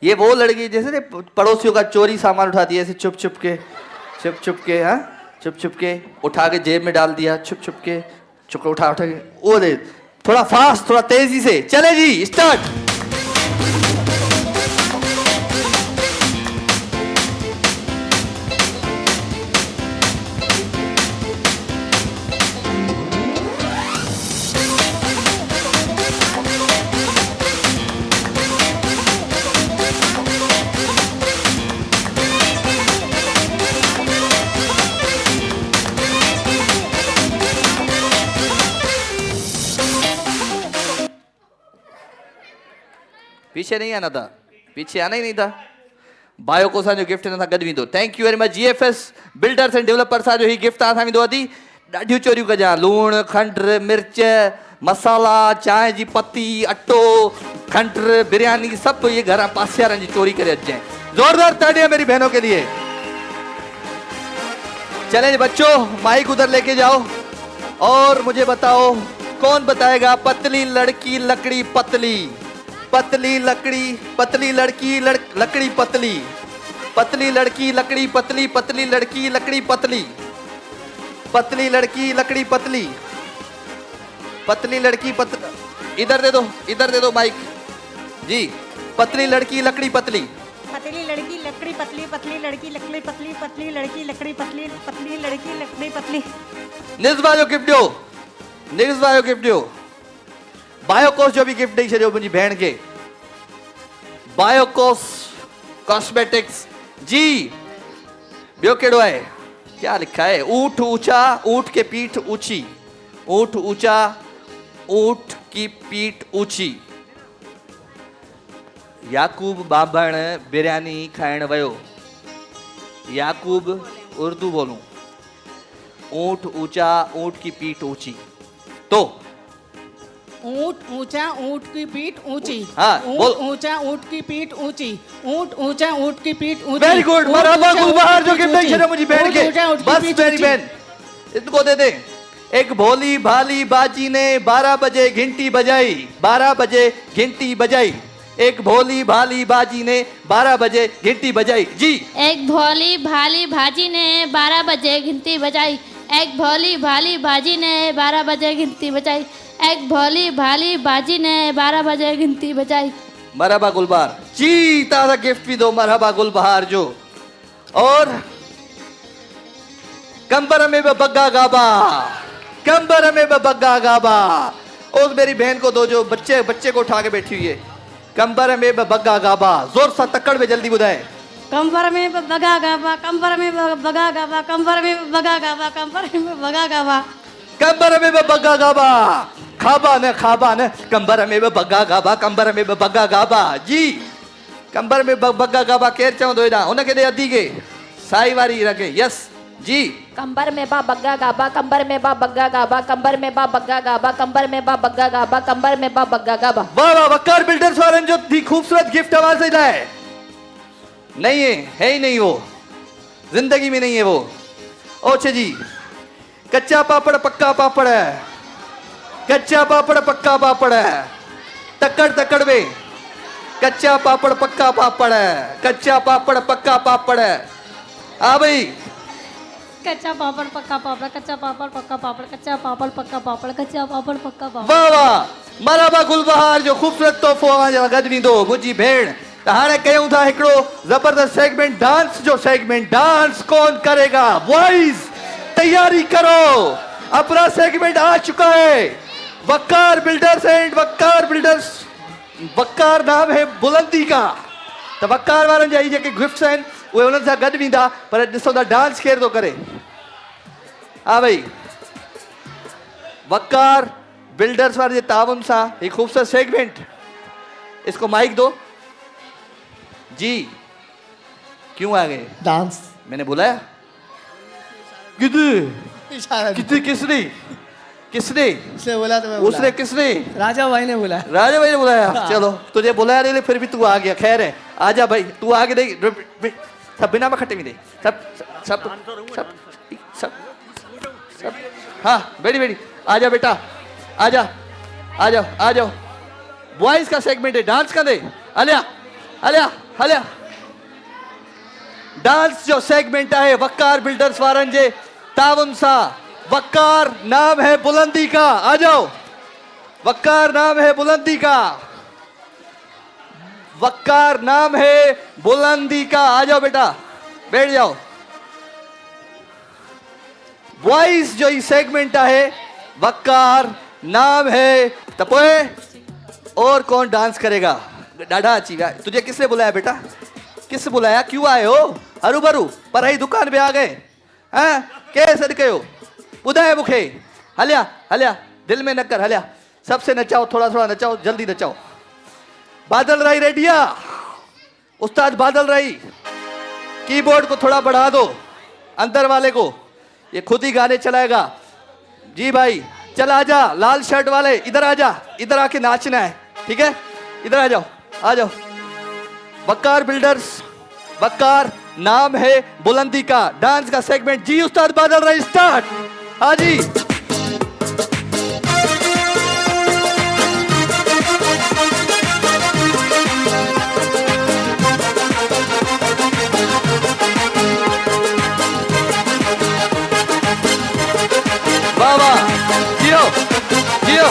ये वो लड़की जैसे पड़ोसियों का चोरी सामान उठाती है, ऐसे चुप चुप के, हाँ, चुप चुप के उठा के जेब में डाल दिया, चुप चुप के उठा के। वो दे, थोड़ा फास्ट, थोड़ा तेजी से। चले जी, स्टार्ट। पीछे नहीं आना था, पीछे आना ही नहीं था। बायो को जो गिफ्ट ना था गद विंदो। Thank you very much. GFS builders and developers जो ही गिफ्ट था विंदो अदी ॾाढियूं चोरियूं कजां। लूण, खंड, मिर्च, मसाला, चांहि जी पत्ती, अटो, खंड, बिरयानी सब ये घर पासियारनि जी चोरी करे अचे। जोरदार तालियां मेरी बहनों के लिए। चले बच्चों, माइक उधर लेके जाओ और मुझे बताओ कौन बताएगा पतली लड़की लकड़ी पतली, पतली लकड़ी पतली लड़की लकड़ी पतली, पतली लड़की लकड़ी पतली, पतली लड़की लकड़ी पतली, पतली लड़की लकड़ी पतली, पतली लड़की इधर दे दो माइक जी। पतली लड़की लकड़ी पतली, पतली लड़की लकड़ी पतली, पतली लड़की लकड़ी पतली, पतली लड़की लकड़ी पतली, पतली लड़की लकड़ी पतली। निस्बा जो गिफ्ट ॾियो, निस्बा जो गिफ्ट ॾियो। बायोकोस जो भी गिफ्ट ॾेई छॾियो मुंहिंजी भेण खे। बायोकोस कॉस्मेटिक्स जी। ॿियो कहिड़ो आहे? क्या लिखा है? ऊंट ऊंचा, ऊंट के पीठ ऊंची, ऊंट ऊंचा, ऊंट की पीठ ऊंची। याकूब बाबण बिरयानी खाइण वयो। याकूब उर्दू बोलूं। ऊंट ऊंचा, ऊंट की पीठ ऊंची। तो ऊंट ऊंचा, ऊंट की पीठ ऊंची। हाँ, बोल। ऊंट ऊंचा, ऊंट की पीठ ऊंची। ऊंट ऊंचा, ऊंट की पीठ ऊंची। Very good. मरहबा गुलबहार जो गिफ्ट देखे मुझे बहन के। बस मेरी बहन इनको दे दे। एक भोली भाली बाजी ने 12 बजे घंटी बजाई, 12 बजे घंटी बजाई। एक भोली भाली बाजी ने 12 बजे घंटी बजाई जी। एक भोली भाली भाजी ने 12 बजे घंटी बजाई। एक भोली भाली बाजी ने 12 बजे घंटी बजाई। एक भोली भाली बाजी ने 12 बजे घंटी बजाई। मरहबा गुलबहार जी। ताजा गिफ्ट भी दो मरहबा गुलबहार जो। और कंबर में बग्गा गाबा, कंबर में बग्गा गाबा। उस मेरी बहन को दो जो बच्चे को उठा के बैठी हुई है। कंबर में बग्गा गाबा। जोर सा तक्कड़ में जल्दी बुधाए। कंबर में बगा गाबा, कंबर में बगा गाबा, कंबर में बगा गाबा, कंबर में बगा गाबा। कंबर में बग्गा गाबा। खाबा न खाबा न, कंबर में बग्गा गाबा, कंबर में बग्गा गाबा जी। कंबर में बग्गा गाबा केर चवंदो एॾा? उनखे ॾे अधी के साई वारी रखे। यस जी। कंबर में बा बग्गा गाबा, कंबर में बा बग्गा गाबा, कंबर में बा बग्गा गाबा, कंबर में बा बग्गा गाबा, कंबर में बा बग्गा गाबा। वाह वाह। वकार बिल्डर्स वारनि जो दी खूबसूरत गिफ्ट आवाज है। नहीं है ही नहीं, वो जिंदगी में नहीं है वो। ओछे जी। कच्चा पापड़ पक्का पापड़ है, कच्चा पापड़ पक्का पापड़ है। तकड़ तकड़ में कच्चा पापड़ पक्का पापड़ है, कच्चा पापड़ पक्का पापड़ है। हाँ भाई। कच्चा पापड़ पक्का पापड़, कच्चा पापड़ पक्का पापड़, कच्चा पापड़ पक्का पापड़, कच्चा पापड़ पक्का पापड़। वाह वाह। मरहबा गुलबहार जो खूबसूरत तोहफ़ो गद ॾींदो मुंहिंजी भेण। त हाणे कयूं था हिकिड़ो ज़बरदस्त सेगमेंट, डांस जो सेगमेंट। डांस कौन करेगा? बॉयज तैयारी करो, अपना सेगमेंट आ चुका है। वकार बिल्डर्स एंड वकार बिल्डर्स। वकार नाम है बुलंदी का। तो वकार वारनि जा जेके गिफ्ट्स आहिनि उहे उन्हनि सां गॾु वेंदा। पर ॾिसो था डांस केरु थो करे। हा भाई। वकार बिल्डर्स वाले ताउन सा एक खूबसूरत सेगमेंट। इसको माइक दो जी। क्यों आ गए? डांस मैंने बुलाया? कितने किसने किसने उसने बोला तो मैं उसने बुलाया। किसने? राजा भाई ने बोला। राजा भाई ने बुलाया। चलो तुझे बुलाया नहीं फिर भी तू आ गया। खैर है, आजा भाई तू आगे दे। सब बिना बखटे में दे। सब सब सब सब सब। हाँ बेटी बेटी आजा बेटा, आजा आ जाओ आ जाओ। बॉयज का सेगमेंट है, डांस का दे। अलिया अलिया अलिया। डांस जो सेगमेंट है वकार बिल्डर्स वारन जे ताउन सा। वकार नाम है बुलंदी का। आ जाओ। वकार नाम है बुलंदी का। वकार नाम है बुलंदी का। आ जाओ बेटा, बैठ जाओ। बॉयज जो ये सेगमेंट है वकार नाम है। तपोए और कौन डांस करेगा? डाढ़ा अच्छी गा। तुझे किसने बुलाया बेटा? किस बुलाया? क्यों आए हो? हरू भरू पर दुकान पे आ गए हैं? के सद कयो बुधाए मुखे। हलिया हलिया, दिल में न कर। हलिया सबसे नचाओ, थोड़ा थोड़ा नचाओ, जल्दी नचाओ। बादल राई रेडिया, उस्ताद बादल राई, कीबोर्ड को थोड़ा बढ़ा दो, अंदर वाले को, ये खुद ही गाने चलाएगा। जी भाई चल आजा, लाल शर्ट वाले इधर आजा, इधर आके नाचना है, ठीक है? इधर आ जाओ, आ जाओ। वक्कार बिल्डर्स, वक्कार नाम है बुलंदी का, डांस का सेगमेंट। जी उस्ताद बादल राई स्टार्ट। हाँ जी वाह वाह, जियो जियो।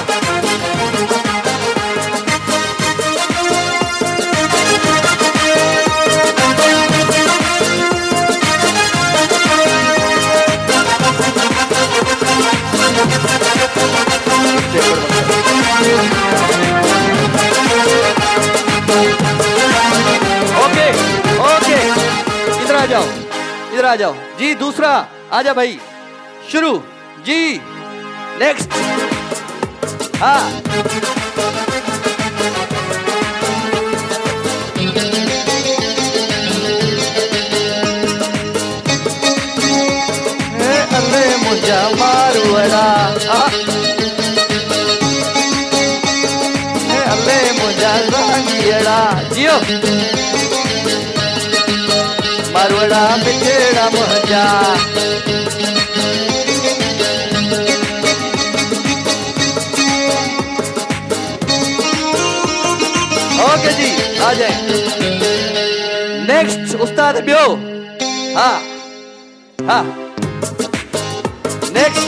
ओके ओके, इधर आ जाओ, इधर आ जाओ। जी दूसरा आजा भाई, शुरू। जी नेक्स्ट। हाँ अरे मुझा मारवड़ा, अरे मुझा रंगियड़ा, जियो मारवड़ा मिठेड़ा मुझा। ओके जी आ जाए। नेक्स्ट उस्ताद ब्यो। हाँ हाँ नेक्स्ट।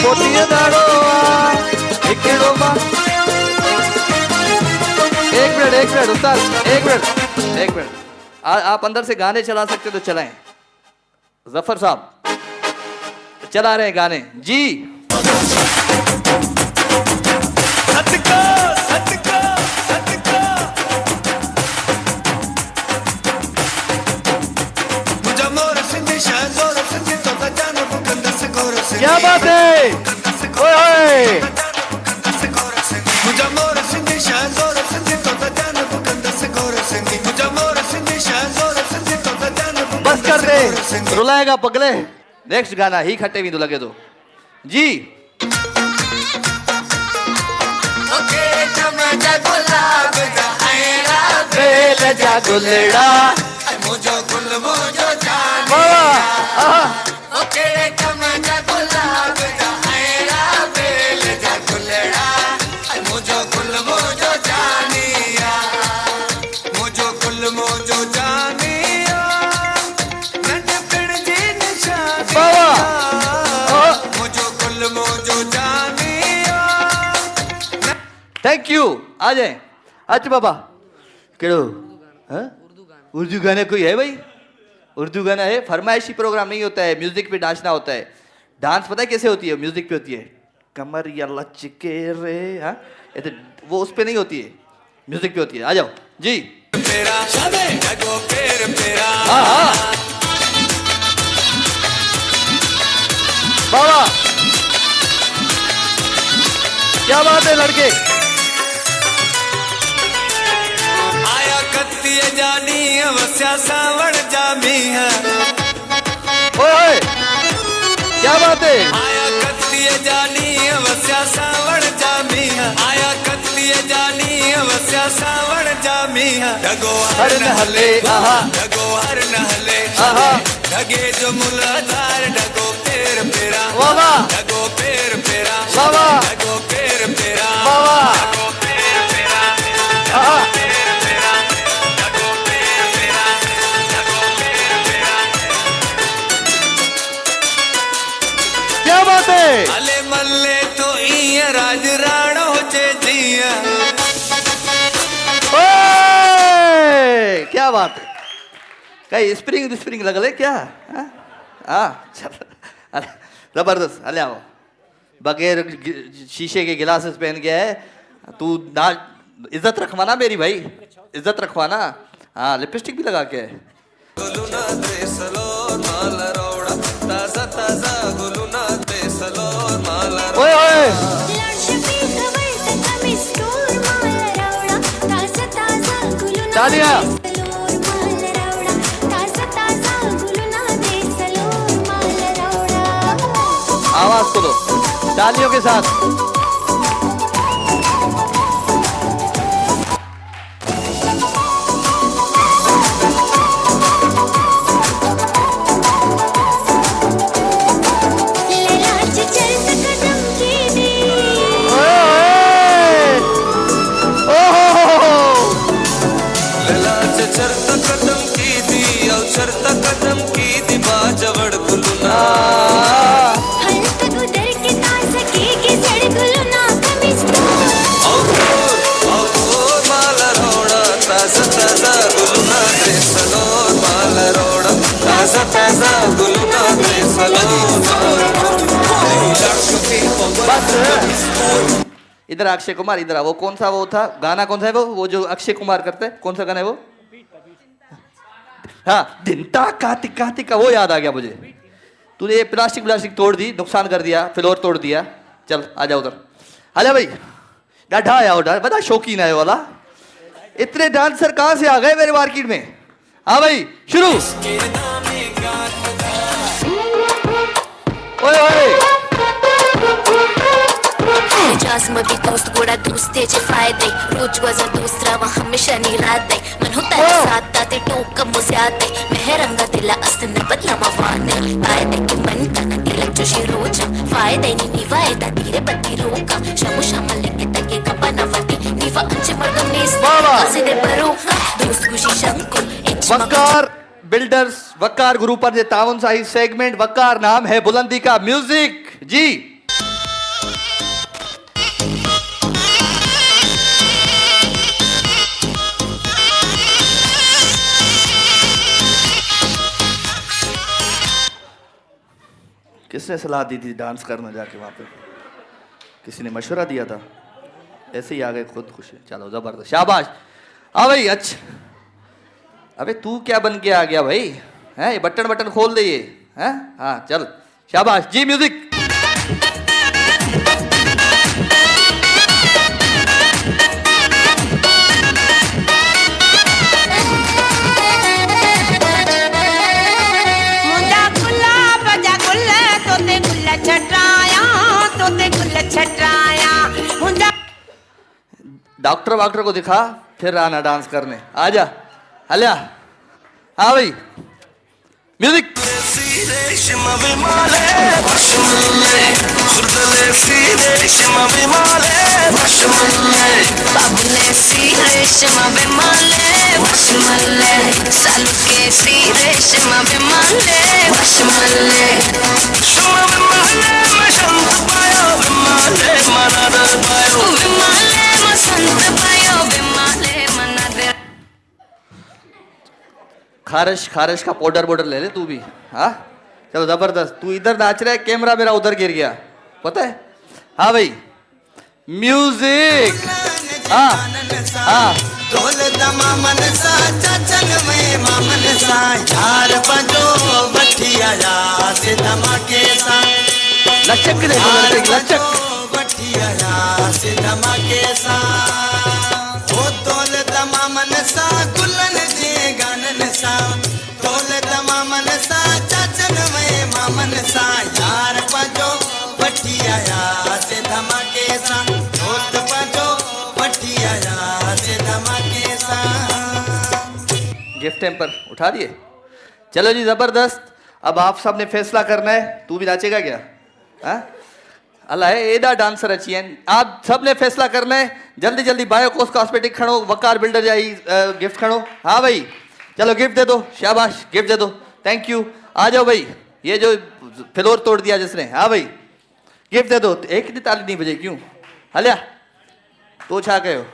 पोटिया दाड़ो इकड़ो मा। एक मिनट उस्ताद, एक मिनट। आप अंदर से गाने चला सकते तो चलाएं। जफर साहब चला रहे हैं गाने। जी क्या बात है, ओए बस कर दे, रुलाएगा पगले। नेक्स्ट गाना ही खट्टे भी तो लगे दो। जी जा गुलड़ा थैंक यू। आ जाए। अच्छा बाबा केड़ो उर्दू गाना कोई है भाई? उर्दू गाना है, फरमाइशी प्रोग्राम नहीं होता है, म्यूजिक पे डांसना होता है। डांस पता है कैसे होती है? म्यूजिक पे होती है, कमर या लचके रे। हाँ तो वो उस पे नहीं होती है, म्यूजिक पे होती है। आ जाओ जी। हाँ हाँ बाबा क्या बात है लड़के। जानी अवस्या सावण जामी है। ओए क्या बात है। आया कत्तिए जानी अवस्या सावण जामी है। आया कत्तिए जानी अवस्या सावण जामी है। ढगो हर नहले ढगो हर नहले ढगे जो मुलाधार ढगो पेर पेरा ढगो पेर पेरा ढगो पेर पेरा ढगो पेर पेरा। क्या बात है। अले मल्ले तो इया राज राणो जे जिया। ओए क्या बात है। कहीं स्प्रिंग लगले क्या? चल जबरदस्त। अले आओ, बगैर शीशे के गिलासेस पहन के है तू ना। इज्जत रखवाना मेरी भाई, इज्जत रखवाना। हाँ लिपस्टिक भी लगा के है। ओए ओए तालियां। आवाज खोलो तालियों के साथ। इधर अक्षय कुमार, इधर वो कौन सा वो था गाना, कौन सा है वो जो अक्षय कुमार करते हैं, कौन सा गाना है वो? हाँ, दिन कार्तिक कार्तिक का वो याद आ गया मुझे। तूने ये प्लास्टिक तोड़ दी, नुकसान कर दिया, फ्लोर तोड़ दिया। चल आ जा उधर। अरे भाई डाढ़ा आया उधर, बता शौकीन है वाला। इतने डांसर कहाँ से आ गए मेरे मार्केट में? हाँ भाई शुरू। ओए ओए जास्मबी दोस्त गोड़ा दोस्तेचे फायदे रोज वजन दुसरा व हमेशा निरादे मन होता है साथ ते टोक मुझ्याते मेहरंगा दिला असतन बदला मवाने फायदे के मन का दिल जोशी रोज फायदे नी वायदा धीरे बत्ती रोका शमु शमल के तके कपनावती निवा अंच मर्दम नेस आसिदे बरोका दोस्त खुशी शंको वकार बिल्डर्स, वकार ग्रुप पर ताउन साही सेगमेंट, वकार नाम है बुलंदी का म्यूजिक जी। किसने सलाह दी थी डांस करना जाके वहां पे? किसी ने मशवरा दिया था? ऐसे ही आ गए खुद खुश। चलो जबरदस्त, शाबाश। हाँ भाई अच्छा, अबे तू क्या बन के आ गया भाई? हैं ये बटन खोल दे ये। हैं हाँ चल शाबाश जी। म्यूजिक। डॉक्टर को दिखा फिर आना डांस करने। आजा हल्या। हाँ भाई म्यूजिक। खारिश का पाउडर ले ले तू भी। हाँ चलो जबरदस्त। तू इधर नाच रहा है, कैमरा मेरा उधर गिर गया, पता है? हाँ भाई म्यूजिक। हाँ हाँ ढोल दमा मन सा चचन में मामन सा यार बजो बठिया या से धमाके सा लचक दे लचक बठिया या से धमाके सा ओ ढोल दमा मन सा गुलन जे गानन सा ढोल दमा मन सा चचन में मामन सा यार बजो बठिया या से धमाके सा ढोल बजो बठिया या से धमाके सा। गिफ्ट टेम्पर उठा दिए। चलो जी जबरदस्त। अब आप सब ने फैसला करना है। तू भी नाचेगा क्या? हाँ अल्लाह है एदा डांसर अच्छी है। आप सब ने फैसला करना है। जल्दी जल्दी बायोकोस कॉस्मेटिक खड़ो, वकार बिल्डर जाई गिफ्ट खड़ो। हाँ भाई चलो गिफ्ट दे दो, शाबाश गिफ्ट दे दो, थैंक यू। आ जाओ भाई, ये जो फ्लोर तोड़ दिया जिसने, हाँ भाई गिफ्ट दे दो। एक की ताली नहीं बजे क्यों? हल्या तो छा गए हो,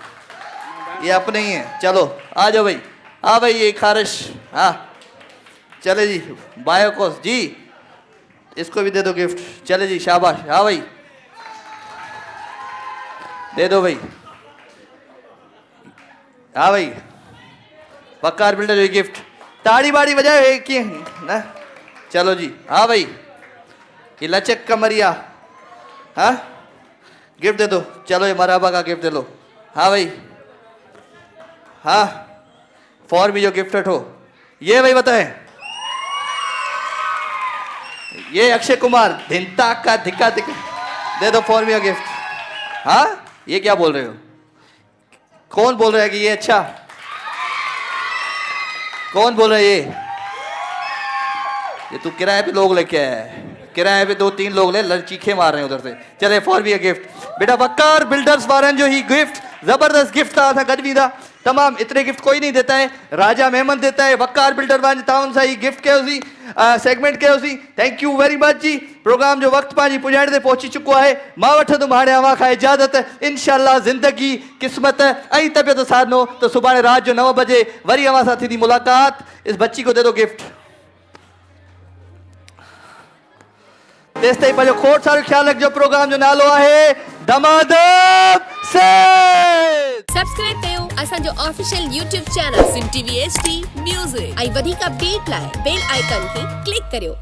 ये अपने ही है। चलो आ जाओ भाई। हाँ भाई ये खारिश। हाँ चले जी बायोकोस जी, इसको भी दे दो गिफ्ट। चले जी शाबाश। हाँ भाई दे दो भाई। हाँ भाई वकार बिल्डर जो गिफ्ट, ताड़ी बाड़ी बजाओ एक ही ना। चलो जी हाँ भाई ये लचक कमरिया। हाँ गिफ्ट दे दो। चलो ये मराबा का गिफ्ट दे लो। हाँ भाई हाँ फॉर मी जो गिफ्ट हो ये भाई बताएं। ये अक्षय कुमार धिंता का धिक्का धिक्का दे दो फॉर मी योर गिफ्ट। हाँ ये क्या बोल रहे हो? कौन बोल रहा है कि ये अच्छा? कौन बोल रहा है ये तू किराए पे लोग लेके आया है, किराए पे 2-3 लोग ले चीखे मार रहे हैं उधर से। चले फॉर मी अ गिफ्ट बेटा। वक्कार बिल्डर्स वारन जो ही गिफ्ट जबरदस्त गिफ्ट था गदवीदा तमाम इतने गिफ्ट कोई नहीं देता है, राजा मेमन देता है। वक्कार बिल्डर वांज ताउन सही गिफ्ट के उसी सेगमेंट के उसी थैंक यू वेरी मच जी। प्रोग्राम जो वक्त पाजी पुजाइण ते पहुंची चुको है। मां वठंदुमि हाणे अवां खां इजाज़त। इंशाअल्लाह ज़िंदगी क़िस्मत ऐं तबियत साधनो तो सुभाणे रात जो 9 बजे वरी अवां सां थींदी मुलाकात। इस बच्ची को दे दो गिफ्ट। तेस ताईं पंहिंजो खोड़ सारो ख्याल रखिजो। प्रोग्राम जो नालो आहे धमाधम से। सब्सक्राइब कयो असांजो official YouTube channel SIM TV HD music ऐं वधीक अपडेट लाइ बेल आइकन खे क्लिक करियो।